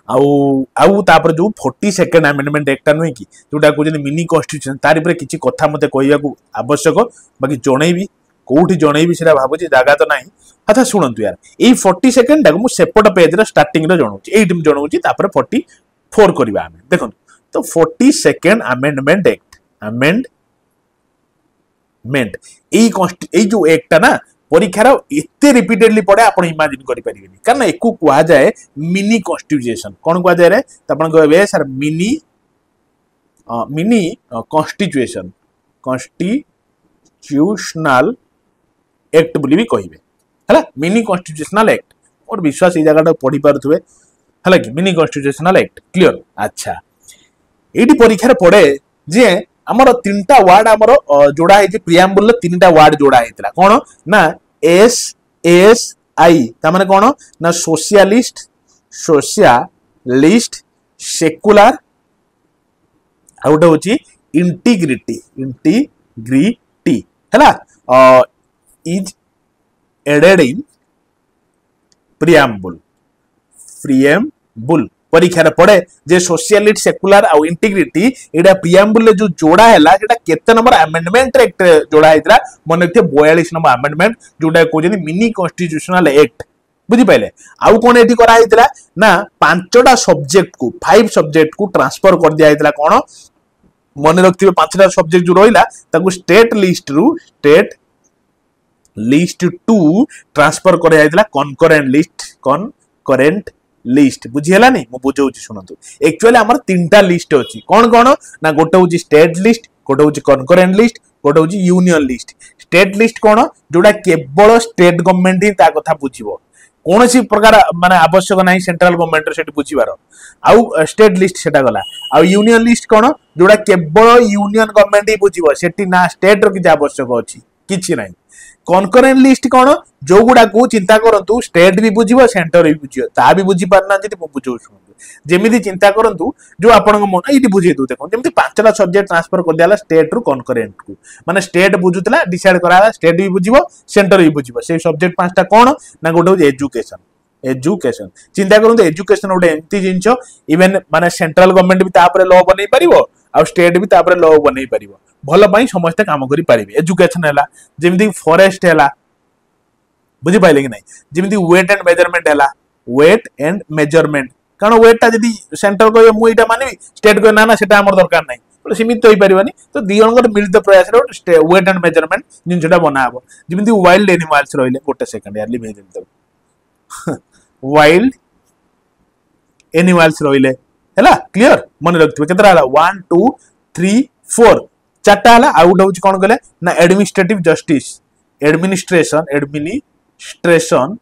आउ तापर जो 42nd अमेंडमेंट एक्ट नुई कि जोटा को मिनी कॉन्स्टिट्यूशन तारि पर किछि कथा मते कहइया को आवश्यक बाकी जणैबी कोठी जणैबी सेरा भाबुची जागा तो नाही अच्छा सुनंतु यार ए 42nd टाको मु सेपट पेज रे स्टार्टिंग रे जणौची एई टिम जणौची तापर 44 करबा हम देखो तो 42nd अमेंडमेंट एक्ट अमेंडमेंट ए जो एक्ट ना परीक्षार एते रिपीटेडली पड़े आपण इमेजिन करि परिबेनी कारण एकु कुआ जाए मिनी कॉन्स्टिट्यूशन कोन कुआ जाए रे त आपण कहबे sir mini constitution constitutional act बोली भी कहिबे हला मिनी कॉन्स्टिट्यूशनल एक्ट और विश्वास ए जगह पढ़ी पारुथबे हला कि मिनी कॉन्स्टिट्यूशनल एक्ट क्लियर अच्छा एडी परीक्षार पड़े जे हमर तीनटा वर्ड हमर जोड़ा है जे प्रियम्बल तीनटा वर्ड जोड़ा हैतला कोन ना एस एस आई ता माने कोन ना सोशलिस्ट सेकुलर आउट होची इंटीग्रिटी हला इज एडेड इन प्रियम्बल परीक्षा पड़े जे सोशलिस्ट सेकुलर आ इंटीग्रिटी एडा प्रियम्बल जो जोड़ा हैला जेटा केते नंबर अमेंडमेंट एक्ट जोड़ा हैतला मन रखते 42 नंबर अमेंडमेंट जोटा कोजनी मिनी कॉन्स्टिट्यूशनल एक्ट बुझी पाइले आउ कोन एठी करा हैतला ना 5टा सब्जेक्ट को 5 सब्जेक्ट को ट्रांसफर कर दिया हैतला कोन मन रखथिबे 5टा सब्जेक्ट जो रोइला ताकू स्टेट लिस्ट टू ट्रांसफर कर हैतला कनकरेंट लिस्ट बुझीगला नहीं मु बुझाऊँ शुणु एक्चुअली आम तीनटा लिस्ट अच्छी कौन कौन ना गोटे हूँ स्टेट लिस्ट गोटे हूँ कनकरेंट लिस्ट गोटे हूँ यूनियन लिस्ट स्टेट लिस्ट कौन जोटा केवल स्टेट गवर्नमेंट ही कथा बुझीबो कौन सी प्रकार माने आवश्यक नहीं सेंट्रल गवर्नमेंट से बुझीबार आउ स्टेट लिस्ट सेटा गला आउ यूनियन लिस्ट कौन जोटा केवल यूनियन गवर्नमेंट ही बुझीबो सेठी ना स्टेट रो किछि आवश्यक अछि किछि नहीं कनकरेंट लिस्ट कौन जो गुड़ा को चिंता करंतु स्टेट भी बुझीबो सेंटर भी बुझियो ता भी बुझी पारना जति मु बुझौ सुनतु जेमिति चिंता करंतु जो आपन मन एटी बुझे दउ देखो जेमिति पांचटा सब्जेक्ट ट्रांसफर कर दियाला स्टेट रु कनकरेंट को माने स्टेट बुझुतला डिसाइड कराला स्टेट भी बुझीबो सेंटर भी बुझीबो से सब्जेक्ट पांचटा कौन ना गोटे एजुकेशन एजुकेशन चिंता करंतु एजुकेशन गोटे एमती जिंचो इवन माने सेंट्रल गवर्नमेंट भी तापरे लॉ बनै परिबो आ स्टेट भी तापरे लॉ बनै परिबो भल पाई समस्त काम करि पारिबे एजुकेशन हैला जेमिति फॉरेस्ट हैला बुझी पाइले कि नहीं जेमिति वेट एंड मेजरमेंट हैला वेट एंड मेजरमेंट कारण वेट जदि सेंटर को मु एटा मानिबी स्टेट को ना ना सेटा हमर दरकार नहीं तो सीमित होई परिबानी तो दी जणकर मिलित प्रयास रे वेट एंड मेजरमेंट जिनसेटा बना हबो जेमिति वाइल्ड एनिमल्स रहिले गोटे सेकंड यार लिमे देम वाइल्ड एनिमल्स रहिले हैला क्लियर मन रखथिबे केतरा हला 1 2 3 4 चारटा हला आ उडा होची कोन कहले ना administrative justice administration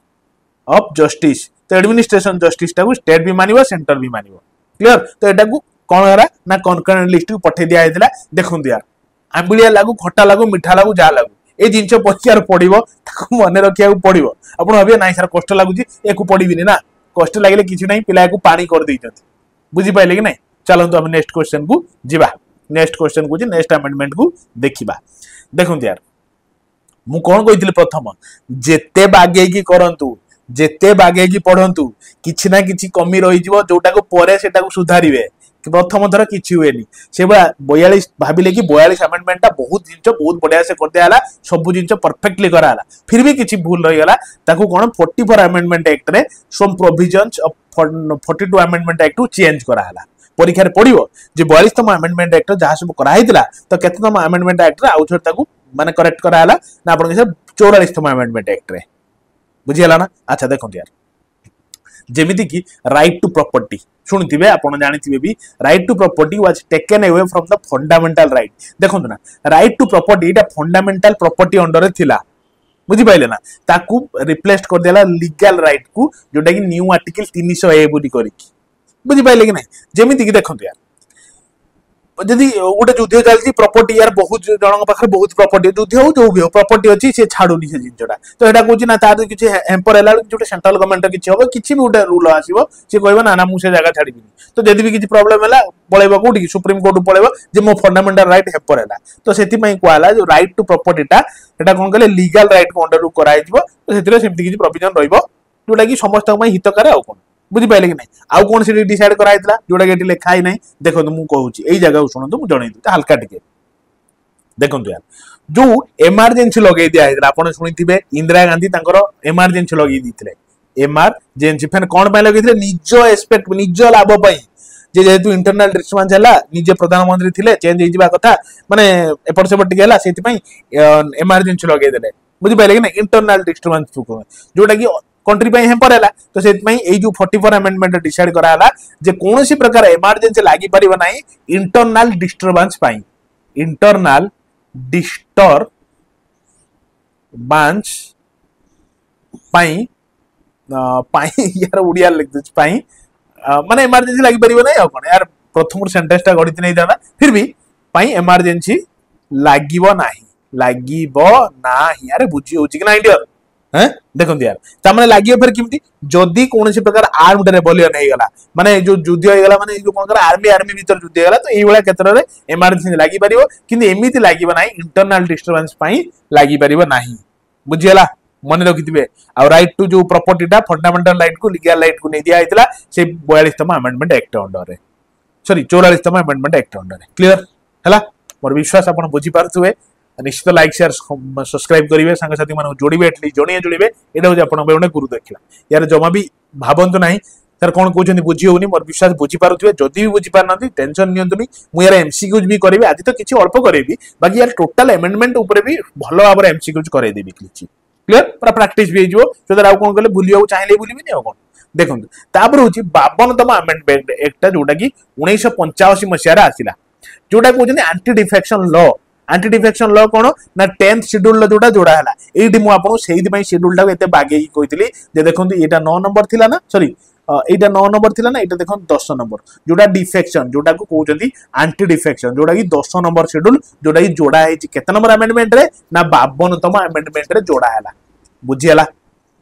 of justice तो एडमिनिस्ट्रेशन जस्टिस टाको स्टेट भी मानिबो सेंटर भी मानिबो क्लियर तो एटा को कोन हरा ना कनकरेंट लिस्ट को पठे दिया हेतला देखुन दिया आंबिलिया लागू खट्टा लागू मिठा लागू जा लागू ए जिंस पचियार पड़िबो ताको मने रखिया को पड़िबो आपण हबे नाही सर कष्ट लागुची एको पड़िबिनी ना कष्ट लागले किछि नाही पिला को पानी कर दैछथि बुझी पाइले कि नहीं चलंतु हम नेक्स्ट क्वेश्चन को जिबा नेक्स्ट क्वेश्चन को नेक्स्ट अमेंडमेंट को देखिबा देखुन यार मु कोन कहितले प्रथम जेते बागेकी करंतु जेते बागेकी पढंतु किछि ना किछि कमी रहि जिवो जोटा को परे सेटा को सुधारिबे प्रथम थर किछि हुएनी से 42 भाबिले कि 42 अमेंडमेंट बहुत जिंस बहुत बढ़िया से कर दियाला सब जिंस परफेक्टली कराला फिर भी किछि भूल रहि गला ताको कोन 44 अमेंडमेंट एक्ट रे सम प्रोविजंस ऑफ 42 अमेंडमेंट एक्ट को चेंज कराला परीक्षा रे पड़िबो जे 42तम अमेंडमेंट एक्ट जहा सब करा हितला तो केततम अमेंडमेंट एक्ट रे आउथर ताको माने करेक्ट कराला ना आपण के 44तम अमेंडमेंट एक्ट रे बुझियला ना अच्छा देखो यार जेमिति की राइट टू प्रॉपर्टी सुनिथिबे आपण जानिथिबे भी right to property was taken away from the fundamental right देखो ना राइट टू प्रॉपर्टी एटा फंडामेंटल प्रॉपर्टी अंडर रे थिला बुझी पाइले ना ताकू रिप्लेस कर देला लीगल राइट को जोटा कि न्यू आर्टिकल 300 ए बुली करिकी बुझी पाइले कि नहीं जेमिति की देखो यार जदि गोटे युद्ध चलती प्रॉपर्टी यार बहुत जन पाखे बहुत प्रॉपर्टी युद्ध हो जो भी हो प्रॉपर्टी अच्छी से छाड़ुनी से जिनटा तो यहाँ कहूँ ना तार किसी हेम्पर है जो सेंट्रल गवर्नमेंट किसी हम किसी भी गोटे रूल आसो सी कह ना ना मुझे जगह छाड़ी तो जब भी किसी प्रोब्लेम है पलैब कौटी सुप्रीम कोर्ट पलैब जो मो फंडामेंटल राइट हेम्पर है तो से कहला जो राइट टू प्रॉपर्टीटा कौन कहले लीगल राइट को अंडर कराई तो से किसी प्रोविजन रोटा कि समस्त हितकार आउ कौन बुझी पाइले कि नहीं आउ कौन से डिसाइड कराइतला जोटा कि लिखा ही नहीं देखो मु कहूची एई जगह को सुनतो मु जणै दे हल्का टिके देखो यार जो इमरजेंसी लगे दिया है आपण सुनिथिबे इंदिरा गांधी तांकर इमरजेंसी लगे दिथिले इमरजेंसी फेन कोन पय लगे दिथिले निज एस्पेक्ट निज लाभ पय जे जेतु इंटरनल डिस्टर्बेंस हला निजे प्रधानमंत्री थिले चेंज हो जिबा कथा माने एपट सेपट टिके हला सेति पय इमरजेंसी लगे देले बुझी पाइले कि नहीं इंटरनल डिस्टर्बेंस जोटा कि कंट्री पे हेम्पर है तो से जो 44 अमेंडमेंट डिसाइड कराला जे कौन सी प्रकार इमरजेंसी लागी परिबो नाही इंटरनल डिस्टर्बेंस पाई इंटरनल डिस्टर्बेंस पाई पाई यार उड़िया लिख दछ पाई माने इमरजेंसी लागी परिबो नाही आ कोन यार प्रथम सेंटेंस ता गणित नहीं दाना फिर भी पाई इमरजेंसी लागिबो नाही यार बुझी होची कि नाही डियर हैं देखो यार तामने लागियो फिर किमती जदी कौन सी प्रकार आर्म्ड रेबेलियन हे गला माने जो युद्ध हे गला माने जो कोन आर्मी भीतर युद्ध हे गला तो एई वाला क्षेत्र रे इमरजेंसी लागी परिबो किंतु एमिति लागिबो नाही इंटरनल डिस्टर्बेंस पई लागी परिबो नाही बुझियला मन रखिथिबे आ राइट टू जो प्रॉपर्टीटा फंडामेंटल राइट को लीगल राइट को नै दिया हितला से 42तम अमेंडमेंट एक्ट अंडर रे सॉरी 44तम अमेंडमेंट एक्ट अंडर रे क्लियर हला मोर विश्वास आपण बुझी पारथुवे निश्चित लाइक शेयर सब्सक्राइब करेंगे सांग साथी मान जोड़े एटलिस्ट जड़े जोड़े यहाँ हूँ आप गोटे गुरु देखला यार जमा भी भावतु ना सर कौन कहते बुझी होनी मोर विश्वास बुझी पारे जदि भी बुझी पारना टेंशन नियंतुनी मु यार एमसीक्यूज भी करी आज तो किसी अल्प करी बाकी यार टोटाल अमेंडमेंट उपर भी भल भाव एमसीक्यूज करदेवी किसी क्लियर पूरा प्राक्टिस भी हो कौन कले भूल चाहिए भूलि कौन देखो तापर हूँ 52तम आमेंडमेंट एक्ट जोटा कि 1985 मसीह आसला जोटा कहते aunty defection law aunty defection law कौन ना 10th शेड्यूल जोटा जोड़ा है ये मुझे शेड्यूल टाक बागे कही देखो यहाँ 9 नंबर थिला ना सॉरी यहाँ 9 नंबर थिला ना यहाँ देखो 10 नंबर जोटा डिफेक्शन जोटा को कहते आंटी डिफेक्शन जोटा कि 10 नंबर शेड्यूल जोटा कि जोड़ा है केते नंबर आमेंडमेंट रे ना 52तम आमेंडमेंट रे जोड़ा है बुझीगला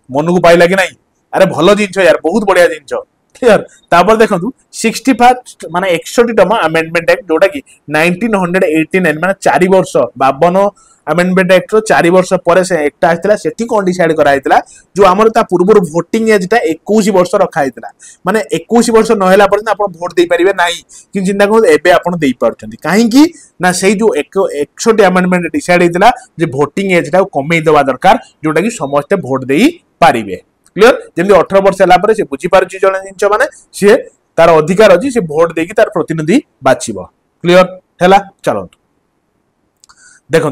मन को पाइला कि नहीं अरे भल जिन यार बहुत बढ़िया जिन क्लियर तापर देखो 61 माने 61तम आमेंडमेंट एक्ट जोटा कि 1989 माने 4 वर्ष 52 आमेंडमेंट एक्ट रो 4 वर्ष पर से एक्ट आइतला सेठी कोन डिसाइड कराइतला जो हमर ता पूर्व वोटिंग एज ता 21 वर्ष रखा आइतला माने 21 वर्ष न होला पर आपण वोट दे परिबे नाही कि चिंता करू एबे आपण देई परछंती काहे कि ना सेही जो 61 आमेंडमेंट डिसाइड आइतला जे वोटिंग एज ता कमे देवा दरकार जोटा कि समस्त वोट देई पारिबे क्लियर जमी 18 वर्ष है से बुझी पार्टी जन जिन माने सी तार अधिकार अच्छी से भोट देकी तार प्रतिनिधि बाछिब क्लियर है चलतु देखो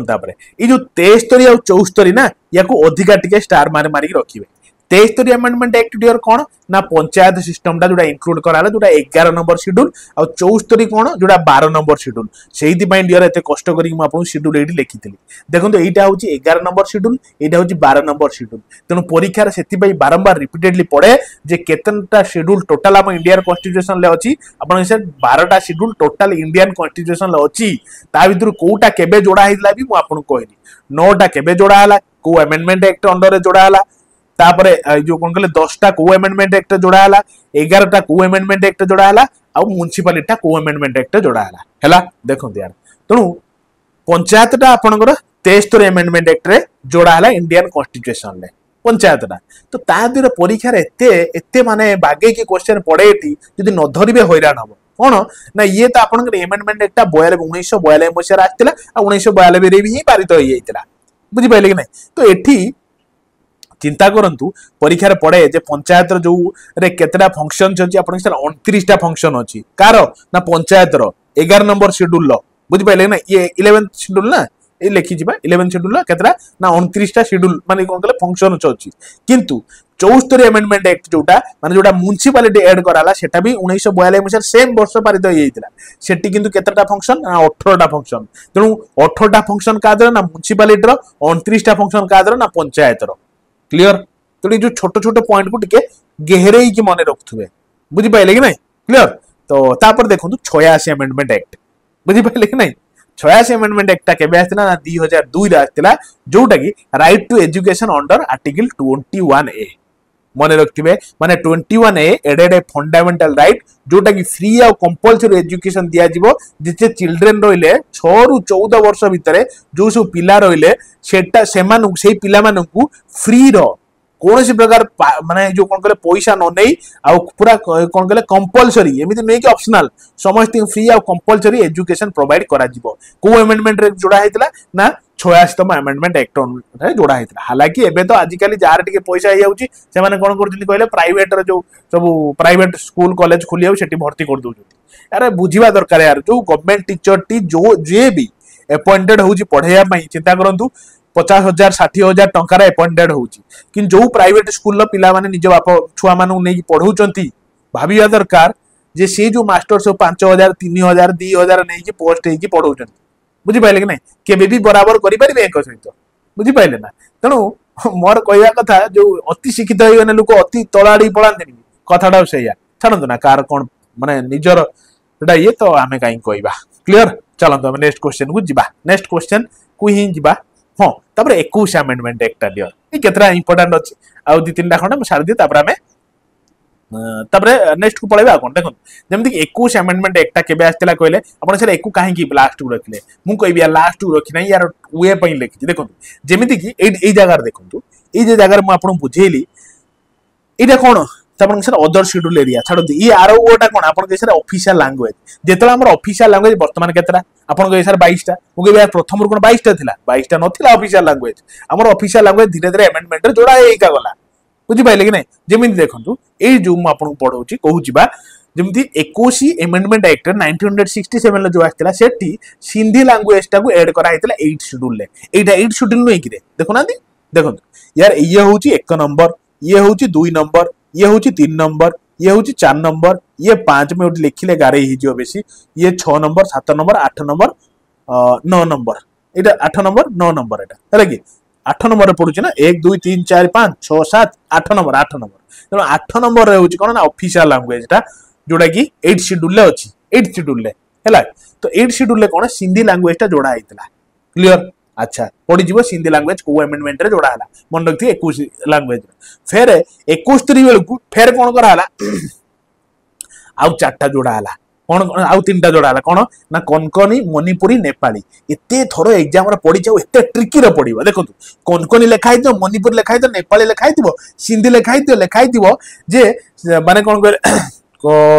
ये जो 73 और 74 ना या अधिका टिके स्टार मारे मारिक रखिए 73 आमेंडमेंट एक्ट डियर कौन ना पंचायत सिस्टम टा जोटा इंक्लूड कराला जोटा 11 नंबर शेड्यूल और 74 कौन जोटा 12 नंबर शेड्यूल से डियर एत कष्ट करी शेड्यूल ये लिखी देखो यहाँ हूँ 11 नंबर शेड्यूल यहाँ हूँ 12 नंबर शेड्यूल तेणु परीक्षार से बारंबार रिपीटेडली पड़े जे केतनटा शेड्यूल टोटाल आम इंडियन कॉन्स्टिट्यूशन अच्छी आप 12टा शेड्यूल टोटाल इंडियन कॉन्स्टिट्यूशन अच्छी ता भर कोटा केबे जोड़ा होता भी मुझे कहनी 9टा केबे जोड़ा है को अमेंडमेंट एक्ट अंडर जोड़ा है तापर जो कौन कहले 10टा को अमेंडमेंट एक्ट जोड़ा है 11टा को अमेंडमेंट एक्ट जोड़ा है आ म्युनिसिपालिटी को अमेंडमेंट एक्ट जोड़ा है देखो यार तेणु पंचायतटा आपनकर 73 अमेंडमेंट एक्ट रे जोड़ा है इंडियन कॉन्स्टिट्यूशन रे पंचायतटा तो ता द्वारा परीक्षा एते एते माने बागे की क्वेश्चन पड़े एटी जदि न धरिबे हैरान हबो कौन ना ये तो आपनकर अमेंडमेंट एक्ट 1942 मसीहा आस्तिला आ 1942 रे भी पारित हो जाइतिला बुझि पाइले कि नहीं तो एठी चिंता करंतु परीक्षार पड़े जे पंचायत जो रे केतटा फंक्शन अछि आपन सर 29टा फंक्शन अछि कार ना पंचायत रो 11 नंबर शेड्यूल लो बुझि पाइले ना ये 11th शेड्यूल ना ये लिखि जिबा 11th शेड्यूल केतटा ना 29टा शेड्यूल माने कोन कहले फंक्शन अछि किंतु 74 अमेंडमेंट एक्ट जोटा माने जोटा म्युनिसिपालिटी ऐड कराला सेटा भी 1942 मसीहा सेम वर्ष पारित हो जाइतिला सेटी किंतु केतटा फंक्शन ना 18टा फंक्शन तेनु 18टा फंक्शन कादर ना म्युनिसिपालिटी रो 29टा फंक्शन कादर ना पंचायत रो क्लियर तो जो छोट छोट पॉइंट को टिके गहरे की मन रखुवे बुझी पाइले कि नहीं क्लियर तो तापर देखो 86 अमेंडमेंट एक्ट बुझी पाइले कि नहीं 86 अमेंडमेंट एक्ट केबे आस्तिला ना 2002 रे आस्तिला जोटा कि right to education under article 21A मन रखिए माने 21A added a fundamental right जोटा कि फ्री और कंपलसरी एजुकेशन दिया जिवो जिते चिल्ड्रेन रहिले 6 रु 14 वर्ष भितरे जो सब पिला रहिले सेटा सेमानु सेही पिला मानकु फ्री रो कौन सी प्रकार माने जो कौन कहले पैसा न नहीं आ पूरा कौन कहले कंपलसरी एमिति नहीं कि ऑप्शनल समस्त फ्री आ कंपलसरी एजुकेशन प्रोवाइड करा जिवो को अमेंडमेंट रे जोड़ा हैतला ना 86तम अमेंडमेंट एक्ट रे जोड़ा हैतला हालांकि एबे तो आजिकली जार टिके पैसा हे जाउची से माने कोन करथि कहले प्राइवेट रे जो सब प्राइवेट स्कूल कॉलेज खुली जाउ सेठी भर्ती कर दउछथि अरे बुझिबा दरकार यार जो गवर्नमेंट टीचर टी जो जे भी अपॉइंटेड होउची पढाइया पई चिंता करंतु 50,000 60,000 टंकार अपॉइंटेड होउची कि जो प्राइवेट स्कूल लो पिला माने निज बाप छुआ मानु नै पढौचंती भाबिया दरकार जे से जो मास्टर सब 5,000 3,000 2,000 नै कि पोस्ट हे कि पढौचंती बुझि पाइले कि नै केबे भी बराबर करि परिबे एक सहित बुझि पाइले ना तणु मोर कहया कथा जो अति शिक्षित होय गने लोक अति तळाडी पळांती कथाडा सैया छाडंतु ना कार कोन माने निजर एटा ये तो आमे काई कहबा क्लियर चलंतु हम नेक्स्ट क्वेश्चन को जिबा नेक्स्ट क्वेश्चन को ही जिबा हाँ तापर 21 अमेंडमेंट एक्ट दियर ये केतरा इंपोर्टेंट अछि आ दि तीनटा खंड हम सार दि तापर हमें तापर नेक्स्ट को पळेबा कोन देखो जेमति 21 अमेंडमेंट एक्ट केबे आस्तिला कहले आपण सर एकु काहे की लास्ट को रखले मु कहबिया लास्ट को रखि नै यार वे पई लिखि देखो जेमिति की ए जगह देखंतु ए जे जगह मु आपण बुझेली एटा कोन तपन सर अदर शेड्यूल एरिया छाडो ये आरो ओटा कोन आपन के सर ऑफिशियल लैंग्वेज जेतला हमर ऑफिशियल लैंग्वेज वर्तमान केतरा आपन के सर 22टा मु के यार प्रथम कोन 22टा थिला 22टा नथिला ऑफिशियल लैंग्वेज हमर ऑफिशियल लैंग्वेज धीरे धीरे अमेंडमेंट रे जोड़ा एका गला बुझि पाइले कि नै जेमिति देखंतु ए जो मु आपन पढौची कहूची बा जेमिति 21 अमेंडमेंट एक्ट 1967 ले जो आस्तिला सेठी सिंधी लैंग्वेज टा को ऐड करा हितला 8 शेड्यूल ले एटा 8 शेड्यूल नै कि रे देखो ना देखंतु यार ये होची 1 नंबर ये होची 2 नंबर ये हूँ 3 नंबर, ये हूँ 4 नंबर, ये 5 में लिखिले गारे हो बेसी, ये 6 नंबर 7 नंबर 8 नंबर 9 नंबर, ये 8 नंबर 9 नंबर एटा है कि 8 नंबर पड़ुଛି ना 1 2 3 4 5 6 7 8 नंबर 8 नंबर तेणु 8 नंबर रे होची कोन ना ऑफिशियल लैंग्वेज टा जोड़ा कि 8 शेड्यूल ले अछि 8 शेड्यूल ले हैला तो 8 शेड्यूल ले कोन सिंधी लैंग्वेज टा जोड़ा आइतला क्लियर अच्छा पड़ी जीवो सिंधी लैंग्वेज को अमेंडमेंट रे जोड़ा हला मन रखथि 21 लैंग्वेज फिर 21 तरी बेलकू फिर कोन करा हला आउ चारटा जोड़ा हला कौन आउ 3टा जोड़ा हला कौन ना कोनकनी मणिपुरी नेपाली एते थरो एग्जाम रे पड़ी जाऊ एते ट्रिकी रे पड़िबो देखो कोनकनी लिखाई दो मणिपुरी लिखाई दो नेपाली लिखाई दिबो सिंधी लिखाई दिबो जे माने कोन कहले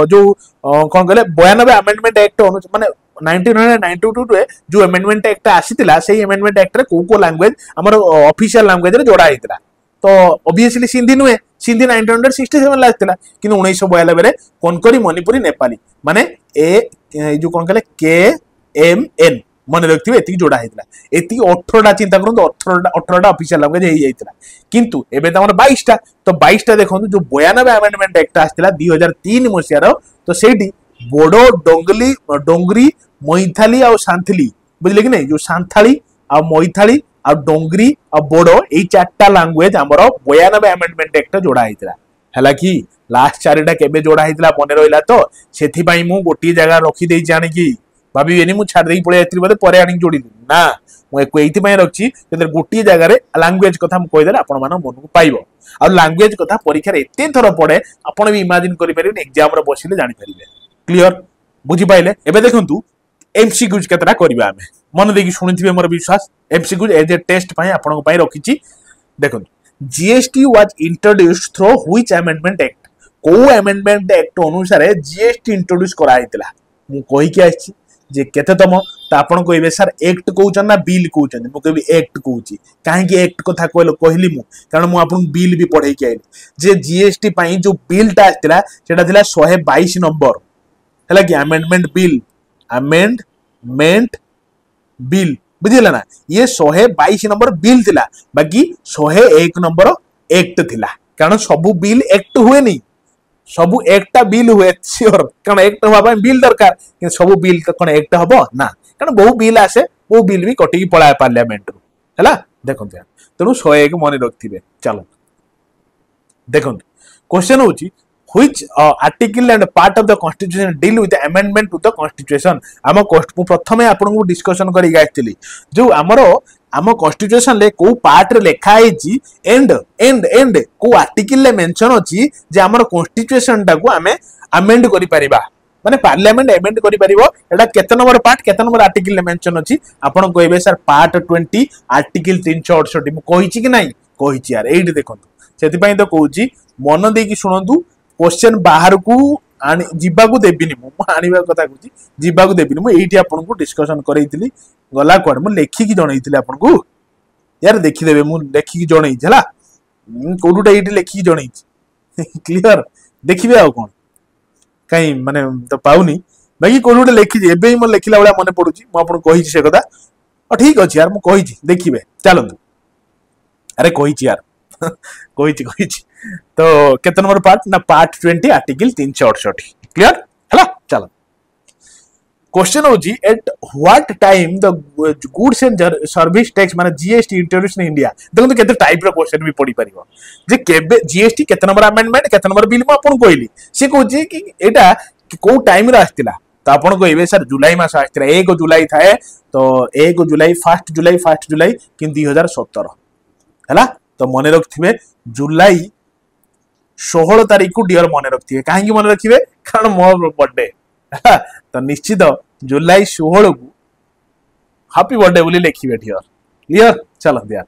जो कोन कहले 92 अमेंडमेंट एक्ट माने 1992 रे जो अमेंडमेंट एक्ट आसीतिला सेही अमेंडमेंट एक्ट रे को लैंग्वेज हमर ऑफिशियल लैंग्वेज रे जोड़ा आइतिला तो ऑब्वियसली सिंधी नुए सिंधी 1967 लागतिला किनु 1992 रे कोनकरी मणिपुरी नेपाली माने ए जो कोन कहले के एम एन मन रखथिबे एति जोड़ा हेतिला एति 18टा चिंता करन 18टा ऑफिशियल लैंग्वेज हेई जाइतिला किंतु एबे त हमर 22टा तो 22टा देखन जो 92 अमेंडमेंट एक्ट आस्तिला 2003 मसियारो तो सेठी बोडो डोंगरी मैथाली और सांथली बुझले कि नहीं जो सांथाली और मैथाली और डोंगरी और बोडो यही 4टा लैंग्वेज हमर 92 अमेंडमेंट एक्ट जोड़ा हेतिला हला कि लास्ट 4टा केबे जोड़ा हेतिला मने रहिला तो सेथि पई मु गोटी जगह रखी देई जानि कि भाबी मु छाड़ देई पळे एति बदे परे आनी जोड़ी ना मु एति पई रखछि जे गोटी जगह रे लैंग्वेज कथा मु कहि देला आपण मानो मन को पाइबो और लैंग्वेज कथा परीक्षा रे एते थरो पड़े आपण भी इमेजिन करि परिबे एग्जाम रे बसिले जानि परिबे क्लियर बुझी पाइले एबे देखंतु एमसीक्यूज केतरा करबा हमें मन देखि सुनिथिबे मोर विश्वास एमसीक्यूज एज ए टेस्ट पई आपण पई रखिछि देखंतु GST was introduced through which amendment act को अमेंडमेंट एक्ट अनुसार जीएसटी इंट्रोड्यूस करा आइतला मु कहि के आछि जे केतेतम त आपण कहबे सर एक्ट कहउछन ना बिल कहउछन मु कहबी एक्ट कहउछि काहे कि एक्ट कथा कहली मु कारण मु आपण बिल भी पढै के आइली जे जीएसटी पई जो बिल ता आस्तिला सेटा थिला 122 नंबर हला कि अमेंडमेंट बिल बुझिला ना ये 122 नंबर बिल थिला बाकी 101 नंबर एक्ट थिला कारण सबु बिल एक्ट हुए नहीं सबु एकटा बिल हुए श्योर कारण एक्ट हवा पई बिल दरकार कि सबु बिल कोन एक्ट हबो ना कारण बहु बिल आसे बहु बिल भी कटि पळा पार्लियामेंट रु हला देखंत तेनु 101 मन रखथिबे चलो देखंत क्वेश्चन होची which article and part of the constitution deal with the amendment to the constitution आम प्रथमे आपन को डिस्कशन करी गाइतली जो हमरो आम कॉन्स्टिट्यूशन ले को पार्ट रे लेखा आइची एंड को आर्टिकल ले मेंशन अछि जे हमर कॉन्स्टिट्यूशन टा को हमें अमेंड करि परिबा माने पार्लियामेंट अमेंड करि परिबो एटा केते नंबर पार्ट केते नंबर आर्टिकल ले मेंशन अछि आपन कहबे सर पार्ट 20 आर्टिकल 368 मु कहिछि कि नाही कहिछि यार एइड देखंतु सेति पई तो कहूछि मन दे कि सुनंतु क्वेश्चन बाहर को जीवा को देबिनी मु आनिबा कथा कहूछि जीवा को देबिनी मु एइठी आपन को डिस्कशन करैतिली गला कोड मु लेखि कि जणैतिली आपन को यार देखि देबे मु लेखि कि जणै छला कोडुटा एइठी लेखि कि जणै क्लियर देखिबे आ कोन काई माने तो पाउनी बाकी कोडुटा लेखि एबे ही मु लेखिला वाला मने पडुछि मु आपन कहिछि से कथा ठीक अछि यार मु कहिछि देखिबे चलंतु अरे कहिछि यार कहिछि तो केते नंबर पार्ट ना पार्ट 20 आर्टिकल 368 क्लियर हला चलो क्वेश्चन होजी at what time the goods and service tax माने जीएसटी इंट्रोड्यूस इन इंडिया देखो तो केते टाइप रो क्वेश्चन भी पड़ी परिबो जे केबे जीएसटी केते नंबर अमेंडमेंट केते नंबर बिल म आपन कहली से कहूजी कि एटा को टाइम रे आस्तिला तो आपन कहबे सर जुलाई मास आस्तिला 1 जुलाई थाए तो 1 जुलाई 1 जुलाई कि 2017 हला तो मने रखथिबे जुलाई 16 तारीख को डियर मन रखिए कहीं मन रखिए कारण मोर बर्थडे तो निश्चित जुलाई 16 को हैप्पी बर्थडे बोली लिखिए डियर क्लियर चलो यार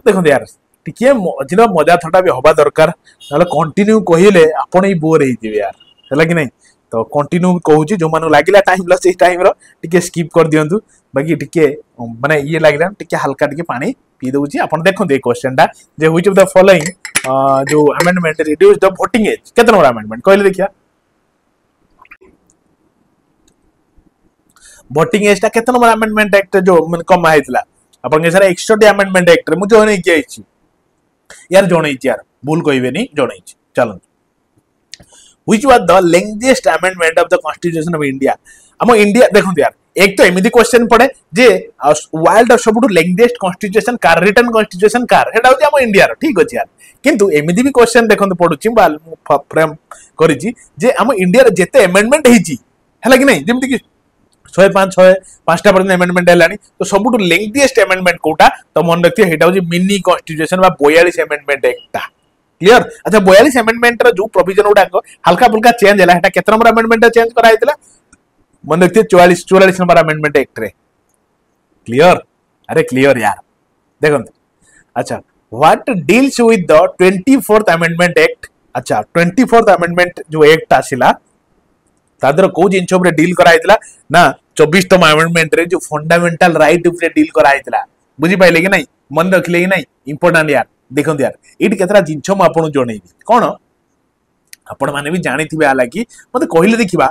देखो यार टिके मझिर मजा थटा भी हवा दरकार ना कंटिन्यू कहिले आपण ही बोर हे दिबे यार हैला कि नहीं तो कंटिन्यू कहूची जो मानु लागिला टाइम लस इस टाइम रो टिके स्किप कर दियंतु बाकी टिके माने ये लागिला टिके हल्का टिके पानी पी दउची आपण देखो दे क्वेश्चन टा जे व्हिच ऑफ द फॉलोइंग जो amendment reduce the voting age केते नंबर अमेंडमेंट कहले देखिया वोटिंग एज ता केते नंबर अमेंडमेंट एक्ट जो मन कम आइतला आपण के सारा 61 अमेंडमेंट एक्ट रे मु जो नै कि आइछि यार जोनै यार भूल कहबेनी जणै चलो which was the lengthiest amendment of the constitution of India हम इंडिया देखो यार एक तो एमती क्वेश्चन पड़े जे वर्ल्ड सबुठ लेंथीएस्ट कॉन्स्टिट्यूशन कार रिटन कॉन्स्टिट्यूशन कार हेटा होची हम इंडिया रो ठीक अछि यार किंतु एमती भी क्वेश्चन देखो पडुची बाल फ्रेम करिची जे हम इंडिया रे जेते अमेंडमेंट हेची हला कि नहीं जेमति कि 105 पर्यंत अमेंडमेंट हेलानी तो सबुठ लेंथीएस्ट अमेंडमेंट कोटा तो मन रखिए हेटा होची मिनी कॉन्स्टिट्यूशन बा 42 अमेंडमेंट एकटा क्लियर अच्छा 42 अमेंडमेंट रो जो प्रोविजन उडा हल्का फुल्का चेंज हैला हेटा केते नंबर अमेंडमेंट चेंज करा हैतला मन रखिए 44 नंबर अमेंडमेंट एक्ट रे क्लियर अरे क्लियर यार देखो अच्छा what deals with the 24th amendment act अच्छा 24th अमेंडमेंट जो एक्ट आसिला तादर को जिंस ऊपर डील करा हैतला ना 24तम अमेंडमेंट रे जो फंडामेंटल राइट ऊपर डील करा हैतला बुझी पाइले कि नहीं मन रखले कि नहीं इंपोर्टेंट यार देखो यार एटी केतरा जिंस म आपन जणैबी कोन आपण माने भी जानिथिबे आला कि मते कहिले देखिबा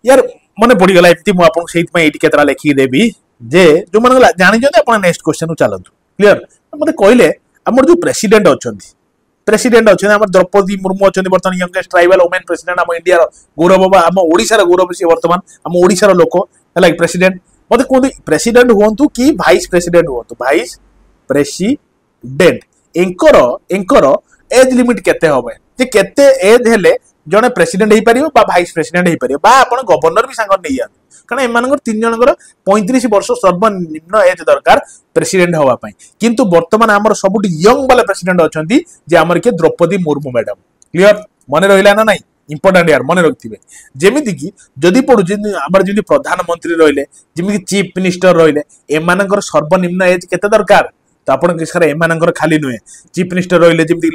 यार मने पड़ी गला एति मु आपन सेहित में एटी केतरा लिखि देबी जे जो मन जानि जते आपण नेक्स्ट क्वेश्चन उ चलंतु क्लियर मते कहिले हमर जो प्रेसिडेंट अछंती हमर द्रौपदी मुर्मू अछंती वर्तमान यंगेस्ट ट्राइबल वुमेन प्रेसिडेंट हम इंडिया रो गौरव बा हम ओडिसा रो गौरव से वर्तमान हम ओडिसा रो लोक हला प्रेसिडेंट मते कोन प्रेसिडेंट होंतु कि वाइस प्रेसिडेंट होंतु वाइस प्रेसिडेंट एंकर एज लिमिट केते होबे जे केते एज हेले जने प्रेसिडेंट हे परियो बा वाइस प्रेसिडेंट हे परियो बा आपण गवर्नर भी संग नै जान कारण एमानकर तीन जनकर 35 वर्ष सर्वनिम्न एज दरकार प्रेसिडेंट होवा पई किंतु वर्तमान हमर सबुट यंग वाला प्रेसिडेंट अछंती जे हमर के द्रौपदी मुर्मू मैडम क्लियर मने रहिला ना नहीं इंपोर्टेंट यार मने रखथिबे जेमिति कि जदी पडु जे हमर जे प्रधानमंत्री रहिले जेमिति चीफ मिनिस्टर रहिले एमानकर सर्वनिम्न एज केते दरकार तो आपण किसकर एमानकर खाली नुहे चीफ मिनिस्टर रहिले जेमति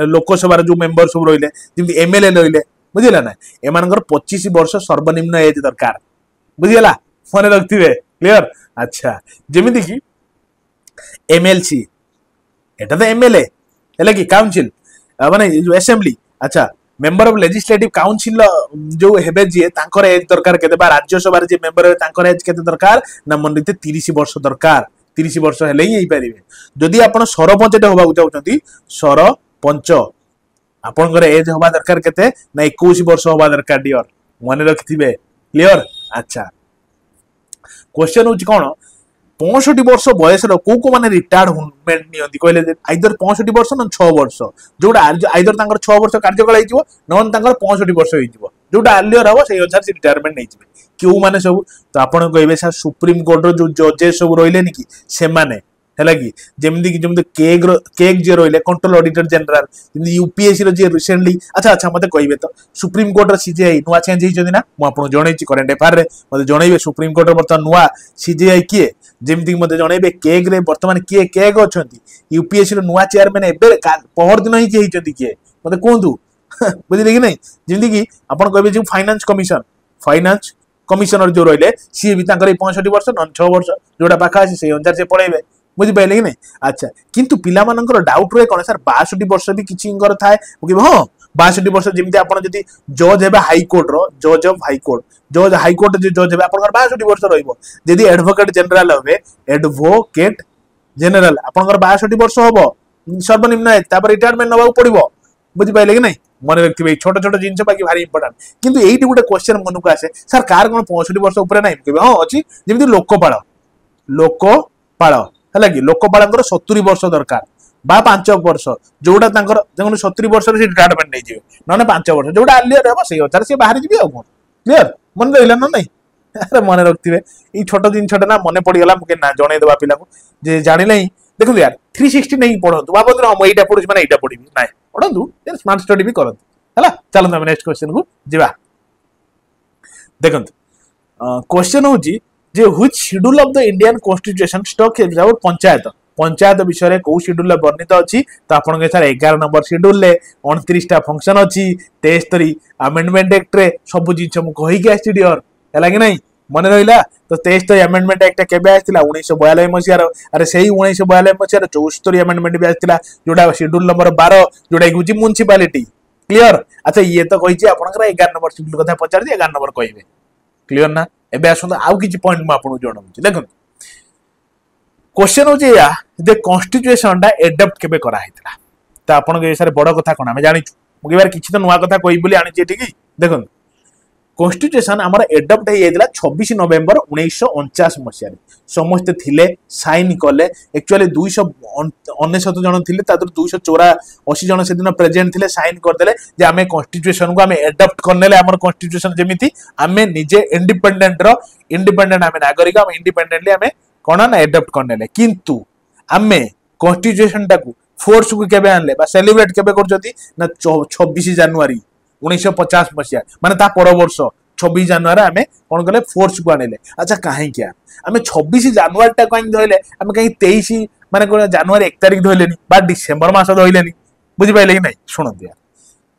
लोकसभा जो मेंबर सब रहिले जेमति एमएलए रहिले बुझिला ना एमानकर 25 वर्ष सर्वनिम्न एज दरकार बुझिला फोन रखथिबे क्लियर अच्छा जेमति कि एमएलसी एटा तो एमएलए हैला कि काउंसिल माने जो असेंबली अच्छा मेंबर ऑफ लेजिस्लेटिव काउंसिल जो हेबे जे तांकर एज दरकार केते बा राज्यसभा जे मेंबर हे तांकर एज केते दरकार ना मन रीते 30 वर्ष दरकार 30 वर्ष हेले ही पारिबे जदि आपण सरपंचटे होबा चाहउछंती सरपंच आपनकर एज होबा दरकार केते ना 21 वर्ष होबा दरकार डियर मन रखथिबे क्लियर अच्छा क्वेश्चन होची कोन 65 वर्ष बयस रो को माने रिटायरमेंट नियंती कहले आइदर 65 वर्ष न 6 वर्ष जोडा आइदर तांकर 6 वर्ष कार्यकाल हिजो नन तांकर 65 वर्ष हिजो जोडा अर्लियर हबो से अनुसार से रिटायरमेंट नै जिवे क्यों माने सब तो आपण कहबे सर सुप्रीम कोर्ट रो जो जजेस सब रोइले नि कि से माने हैला कि जेमदी केक जे रोइले कंट्रोल ऑडिटर जनरल जेमदी यूपीएससी रो जे रिसेंटली अच्छा अच्छा मते कहबे तो सुप्रीम कोर्ट रो सीजेआई नुवा चेंज हिजो ना मु आपण जणैछि करंट अफेयर रे मते जणैबे सुप्रीम कोर्ट रो वर्तमान नुवा सीजेआई किए जेमदी मते जणैबे केक रे वर्तमान किए केक अछंती यूपीएससी रो नुवा चेयरमैन एबे पहर दिन ही हिचंती किए मते कोंतु बुझिले कि नहीं जेमदी कि आपण कहबे जे फाइनेंस कमिशनर जो रहिले सी भी तांकर 65 वर्ष न 6 वर्ष जोडा पाखा से से अनुसार से पळेबे बुझि पाइले कि नहीं अच्छा किंतु पिला मानकर डाउट रे कोन सर 62 वर्ष भी किछिंगर थाए कि हां 62 वर्ष जेमति आपण जदी जज हेबे हाई कोर्ट रो जज ऑफ हाई कोर्ट जज हाई कोर्ट जे जज हेबे आपनकर 62 वर्ष रहइबो जदी एडवोकेट जनरल हेबे एडवोकेट जनरल आपनकर 62 वर्ष होबो सर्वनिम्न तापर रिटायरमेंट नबाउ पड़िबो बुझि पाइले कि नहीं मन रखिबे छोट छोट जिंस बाकी भारी इंपोर्टेंट किंतु एइटी गुटे क्वेश्चन मन को आसे सर कार कोन 65 वर्ष ऊपर नाही कहबे हां अछि जेमति लोकपाल हला कि लोकपालंकर 70 वर्ष दरकार बा 5 वर्ष जोडा तांकर जंगन 70 वर्ष रे रिटायरमेंट नै जिवे नने 5 वर्ष जोडा अर्लियर हेबो सेही अनुसार से बाहर जिबे आ कोन क्लियर मन रहिला न नहीं अरे मन रखथिबे ई छोट दिन छोट ना मने पड़ी गला मके ना जणे देबा पिला को जे जानि नै देखो यार 360 नहीं पढंतु बाबा हम एटा पढुछ माने एटा पढिबी नाही पढंतु यार स्मार्ट स्टडी भी करंतु हला चलन हम नेक्स्ट क्वेश्चन को जिबा देखंतु क्वेश्चन होजी जे which schedule of the Indian constitution स्टॉक अबाउट पंचायत विषय को शेड्यूल वर्णित अछि तो आपन के सर 11 नंबर शेड्यूल ले 29 टा फंक्शन अछि 73 अमेंडमेंट एक्ट रे सब जिंस हम कहि के आछि डियर हला कि नहीं मन रहिला तो 73 अमेंडमेंट एक्ट केबे आथिला 1942 मसिया अरे सेही 1942 मसिया 74 अमेंडमेंट भी आथिला जोडा शेड्यूल नंबर 12 जोडा गुजी म्युनिसिपैलिटी क्लियर अच्छा ये तो कहि जे आपनकर 11 नंबर शेड्यूल कथा पचार दे 11 नंबर कहिबे क्लियर ना एबे आसु आउ किछि पॉइंट म आपन जणौछि देखन क्वेश्चन हो जे या द कॉन्स्टिट्यूशन डा एडॉप्ट केबे करा हितला तो आपण विषय बड़ कथा कौन आम जाचु मुझे किसी तो नुआ कथा कही बोली आनी ठीक देखो कॉन्स्टिट्यूशन आमर एडप्ट हो 26 नवेम्बर 1949 मसीह समस्ते थिले साइन कले एक्चुअली 299 जन थे 284 जन से दिन प्रेजेंट थे साइन करदे जे आम कॉन्स्टिट्यूशन को आम एडप्ट करने आम कॉन्स्टिट्यूशन जमी आम निजे इंडिपेंडेंट आम नागरिक आम इंडिपेंडेंटली आम कौन ना एडप्ट करने किंतु आम कॉन्स्टिट्यूशन टाक फोर्स को केबे आनले बा सेलिब्रेट केबे करजती ना 26 जनवरी 1950 मसीहा माने ता पर वर्ष 26 जनवरी आमे कोन कले फोर्स को आनेले अच्छा काहे क्या आमे 26 जनवरी टा कहीं धइले आमे कहीं 23 माने कोन जनवरी 1 तारिख धइलेनी बा डिसेंबर मास धइलेनी बुझि पाइले कि नहीं सुन दिया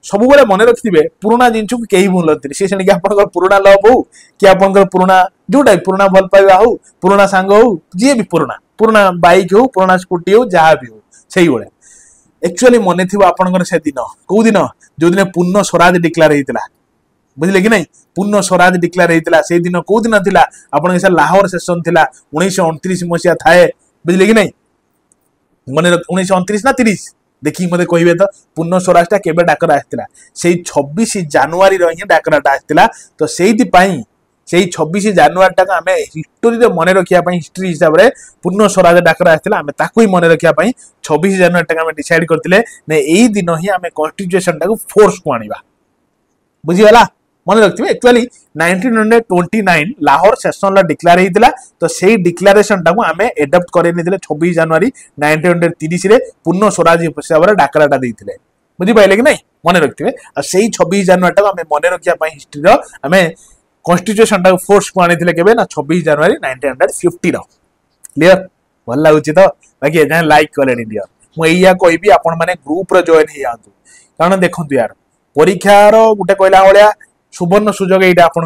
सब बेले मन रखिबे पुराना जिंस को केही भूलंती से सेणी कि आपन पुराना लव हो कि आपन पुराना जोटा पुराना भल पाइबा हो पुराना सांग हो जे भी पुराना बाइक हो पुराना स्कूटी हो जहाँ भी हो सही बड़े एक्चुअली मन थी आपंकर से दिन कौ दिन जो दिन पूर्ण स्वराज डिक्लेयर होता बुझे कि नहीं पूर्ण स्वराज डिक्लेयर होता से दिन कौ दिन थी आप लाहौर सेशन थी 1929 मसीहा थाए बुझे कि नहीं मन 1929 ना 30 देखिए मत कहे तो पूर्ण स्वराज केबे डाकर आसाला से 26 जनवरी हिं डाकराटा आसाला तो से 26 जनवरी टाक आम हिस्टोरी मन रखापी हिस्ट्री हिसाब से पूर्ण स्वराज डाकरा आसाला आम ताकू ही मन रखापी 26 जनवरी टाक आम डिसाइड करते यही दिन ही आम कॉन्स्टिट्यूशन टाक फोर्स को आनिबा बुझीगला मन रखिए एक्चुअली 1929 लाहौर सेशन डिक्लेयर होता तो से डिक्लेरेशन टाक आम एडप्ट कर 26 जनवरी 1930 पूर्ण स्वराज हिसाब से डाकराटा देते बुझीपारे कि नहीं मन रखिए से 26 जनवरी टाक आम मन रखापी हिस्ट्री आम कॉन्स्टिट्यूशन टाक फोर्स को आनी केबे ना 26 जनवरी 1950 क्लियर भल लगुच तो बाकी एजाए लाइक कले डियर मुझे कहबी आपण मैंने ग्रुप जॉइन हो जातु कारण देखु यार परीक्षार गोटे कहला भाया सुवर्ण सुजोग यहाँ आपण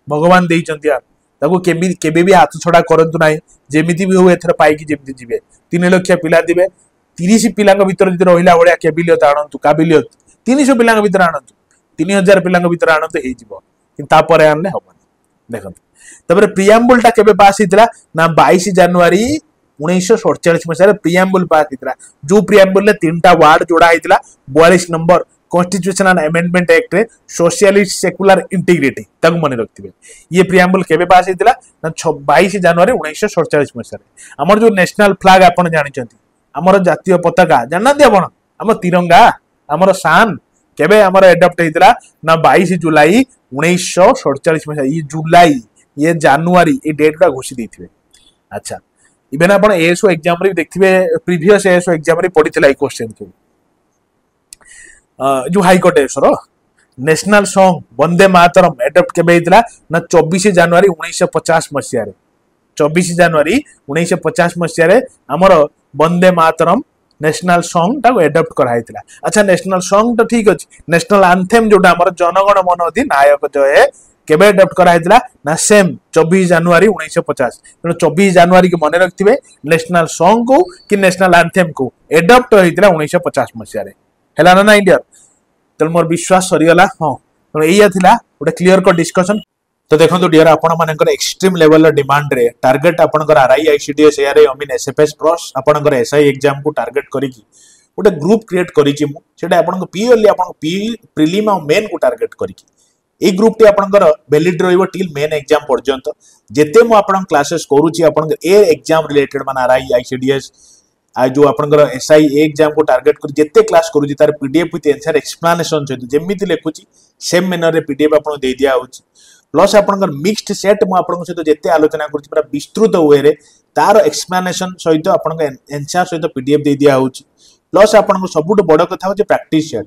भगवान देइचंती यार ताको केबे भी हाथ छड़ा करंतु नाही जेमिति भी हो एथर पाइकी जेमिति जिवे 3 लाख पिला दिबे 30 पिला भीतर जदि रहिला भाया केबिलियत आणंतु काबिलियत 300 पिला भीतर आणंतु 3000 पिला भीतर आणंतु हे जिवो किंतु आनले हबनी देखो प्रियाम्बुल टा केबे पास होता ना 22 जनवरी 1947 मसीह प्रियाम्बुल पास होता जो प्रियाम्बुल 3टा वार्ड जोड़ा होता 42 नंबर कॉन्स्टिट्यूशनल अमेंडमेंट एक्ट रे सोशलिस्ट सेकुलर इंटीग्रिटी तक मन रखिए ये प्रियाम्बुल केबे पास होता ना 22 जनवरी 1947 मसीह आमर जो नेशनल फ्लैग आपण जानिचंती आमर जातीय पताका जानना आपण आम तिरंगा आमर शान केबे आमर एडप्ट होता ना 22 जुलाई 1947 मसीहा ये जुलाई ये जनवरी ये डेट का घोषित देते अच्छा इवेन आप एएसओ एग्जाम रे देखिए प्रीवियस एएसओ एग्जाम रे पड़ीला क्वेश्चन को जो high court ASO national song Vande Mataram adapt केबे होता ना 24 जनवरी 1950 मसीह 24 जनवरी 1950 मसीह आमर वंदे मातरम नेशनल सॉन्ग टाको एडप्ट कराइला अच्छा नेशनल सॉन्ग तो ठीक अच्छे नेशनल आंथेम जोटा आमर जनगण मन अधि नायक जय केबे एडप्ट कराइला ना सेम 24 जनवरी 1950 तेणु 24 जनवरी की मन रखिए नेशनल सॉन्ग को कि नेशनल आंथेम को एडप्ट होता 1950 मसीह है ना इंडिया तेणु मोर विश्वास सरीगला हाँ तेणु यही गोटे क्लीयर कट डिस्कसन तो देखो डियर आपण मानकर एक्सट्रीम लेवल डिमांड रे टार्गेट आपनकर आरआई आईसीडीएस एआरआई अमीन एसएफएस प्लस आपनकर एसआई एग्जाम को टार्गेट करिकी गोटे ग्रुप क्रिएट करिची मु सेटा आपन पीओली आपन प्रीलिम और मेन को टार्गेट करिकी ए ग्रुप टी आपनकर वैलिड रहइबो टिल मेन एग्जाम पर्यंत जेते मु आपन क्लासेस करूची आपन ए एग्जाम रिलेटेड मान आरआई आईसीडीएस आ जो आपनकर एसआई एग्जाम को टार्गेट कर जेते क्लास करूची तार पीडीएफ विथ आंसर एक्सप्लेनेशन सहित जेमिति लेखुची सेम मैनर रे पीडीएफ आपन दे दिया होची प्लस आपनकर मिक्स्ड सेट मु आपन सहित जेते आलोचना करूची पूरा विस्तृत वे रे तार एक्सप्लेनेशन सहित आपन आंसर सहित पीडीएफ दे दिया होची प्लस आपन सबुठ बड़ कथा होची प्रैक्टिस सेट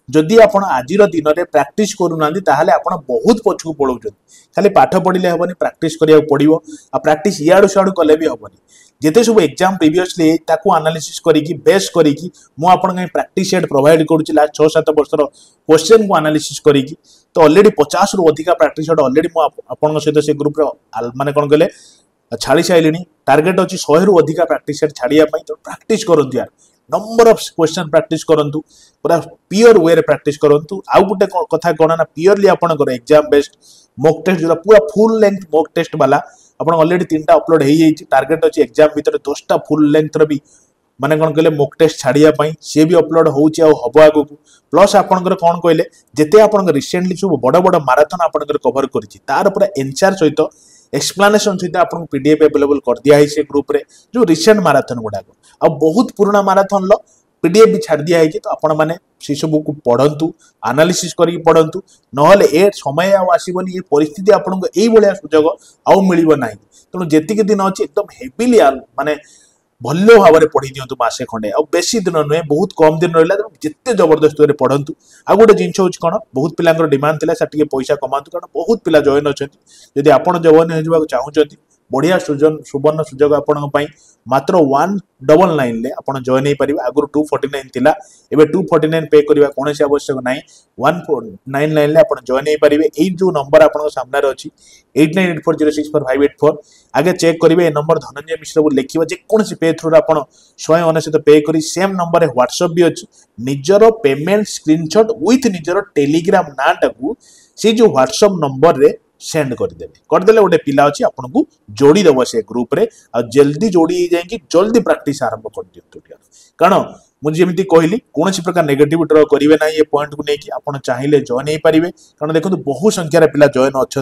जदि आपण आजिर दिन में प्रैक्टिस करूना बहुत पछकू पड़ौन खाली पाठ पढ़ले हेनी प्रैक्टिस करिया पड़ो आ प्रैक्टिस इयाड़ू सियाड़ू कले भी हेनी जिते सब एग्जाम प्रीवियसली ताकू एनालिसिस करिकी बेस करिकी मु आपन प्रैक्टिस सेट प्रोवाइड करूची लास्ट 6-7 वर्षर क्वेश्चन को एनालिसिस करिकी तो ऑलरेडी 50 रु अधिका प्रैक्टिस सेट ऑलरेडी मु आपन सहित से ग्रुप माने कोन कहले छाड़ी साइलिनी टार्गेट अछि 100 रु अधिका प्रैक्टिस सेट छाड़िया पई तो प्रैक्टिस करंतु यार नंबर ऑफ क्वेश्चन प्रैक्टिस करंतु पूरा प्योर वे रे प्रैक्टिस करंतु आउ गुटे कथा कोन ना प्योरली आपन कर एग्जाम बेस्ड मॉक टेस्ट जोरा पूरा फुल लेंथ मॉक टेस्ट वाला आपन ऑलरेडी 3टा अपलोड हे जाई टार्गेट अछि एग्जाम भीतर 10टा फुल लेंथ रे भी माने कौन कहले मोक टेस्ट छाड़िया सी भी अपलोड होउची आ हबो आगु प्लस आपनकर कौन कहले जेते आपन रिसेंटली सब बड़ बड़ माराथन आपनकर कवर करिछि तार पूरा एनसार सहित एक्सप्लेनेशन सहित आपन पीडीएफ अवेलेबल कर दिया है से ग्रुप रे जो रिसेंट माराथन गुडा आ बहुत पुराना माराथन लो पीडीएफ भी छाड़ दिया है तो आपण माने से सब को पढ़ंतु एनालिसिस करी पढ़ंतु नहले ए समय आसबनी ये परिस्थिति आपन को एई बलिया सुजोग आउ मिलिबो नाही तेणु जेतिक दिन अच्छी एकदम हेविली माने भल्य भाव में पढ़ी दिंतु मसे खंडे आ बेसी दिन नुहे बहुत कम दिन रहा जिते जबरदस्त वे पढ़ंतु आ गोटे जिनस हूँ कौन बहुत पिलांकर डिमांड थिला से पैसा कमातु कारण बहुत पिला जॉइन अच्छा जदि आपड़ जॉइन हो चाहूँगी बढ़िया सुवर्ण सुजोग आपण मात्र 199 ले आप जॉइन हो पारे आगुरी 249 थिला एबे 249 पे करबा कौन आवश्यक ना 199 ले आप जॉइन हो पारे यही जो नंबर आप सामने अच्छी 8984064584 आगे चेक करेंगे ए नंबर धनंजय मिश्र को लिखा जेकोसी पे थ्रू आप 199 पे कर सेम नंबर व्हाट्सएप भी अच्छी निजर पेमेंट स्क्रीनशॉट विथ निजर टेलीग्राम नाटा को से जो व्हाट्सएप नंबर रे सेंड करदे गोटे पिला अच्छी आपन को जोड़ीदेव से ग्रुप रे आ जल्दी जोड़ी जाए जल्दी प्रैक्टिस आरंभ कर दिंतु कारण मुझे जमी कहली कौन प्रकार नेगेटिविटी करेंगे ना ये पॉइंट को लेकिन आप चाहिए जॉइन हो पारे कारण देखो बहु संख्यार पिला जॉइन अच्छा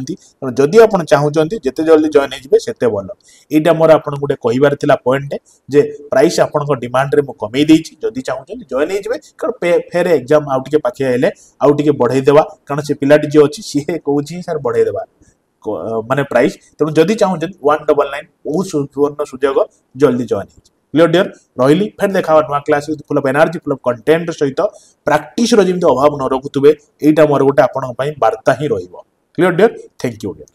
जदि आप चाहते जिते जल्दी जॉइन होते भल यहाँ मोर आप गोटे कहबार पॉइंट जे प्राइस आपण डिमांड रे कमे जदि चाहते जॉइन हो कारण फेर एग्जाम आउ टे पाखे हेले आउ टे बढ़ईदेवा कारण से पिलाटी जी अच्छी सी कौन सर बढ़ईदेवा माने प्राइस तेणु जदि चाहते 199 बहुत सुवर्ण सुजोग जल्दी जॉइन हो क्लियर डियर रही फिर देखा नुआ class full of energy full of content सहित प्रैक्टिस जमी अभाव न रखुवे यहाँ मोर गोटे आपण वार्ता ही रही clear dear thank you dear.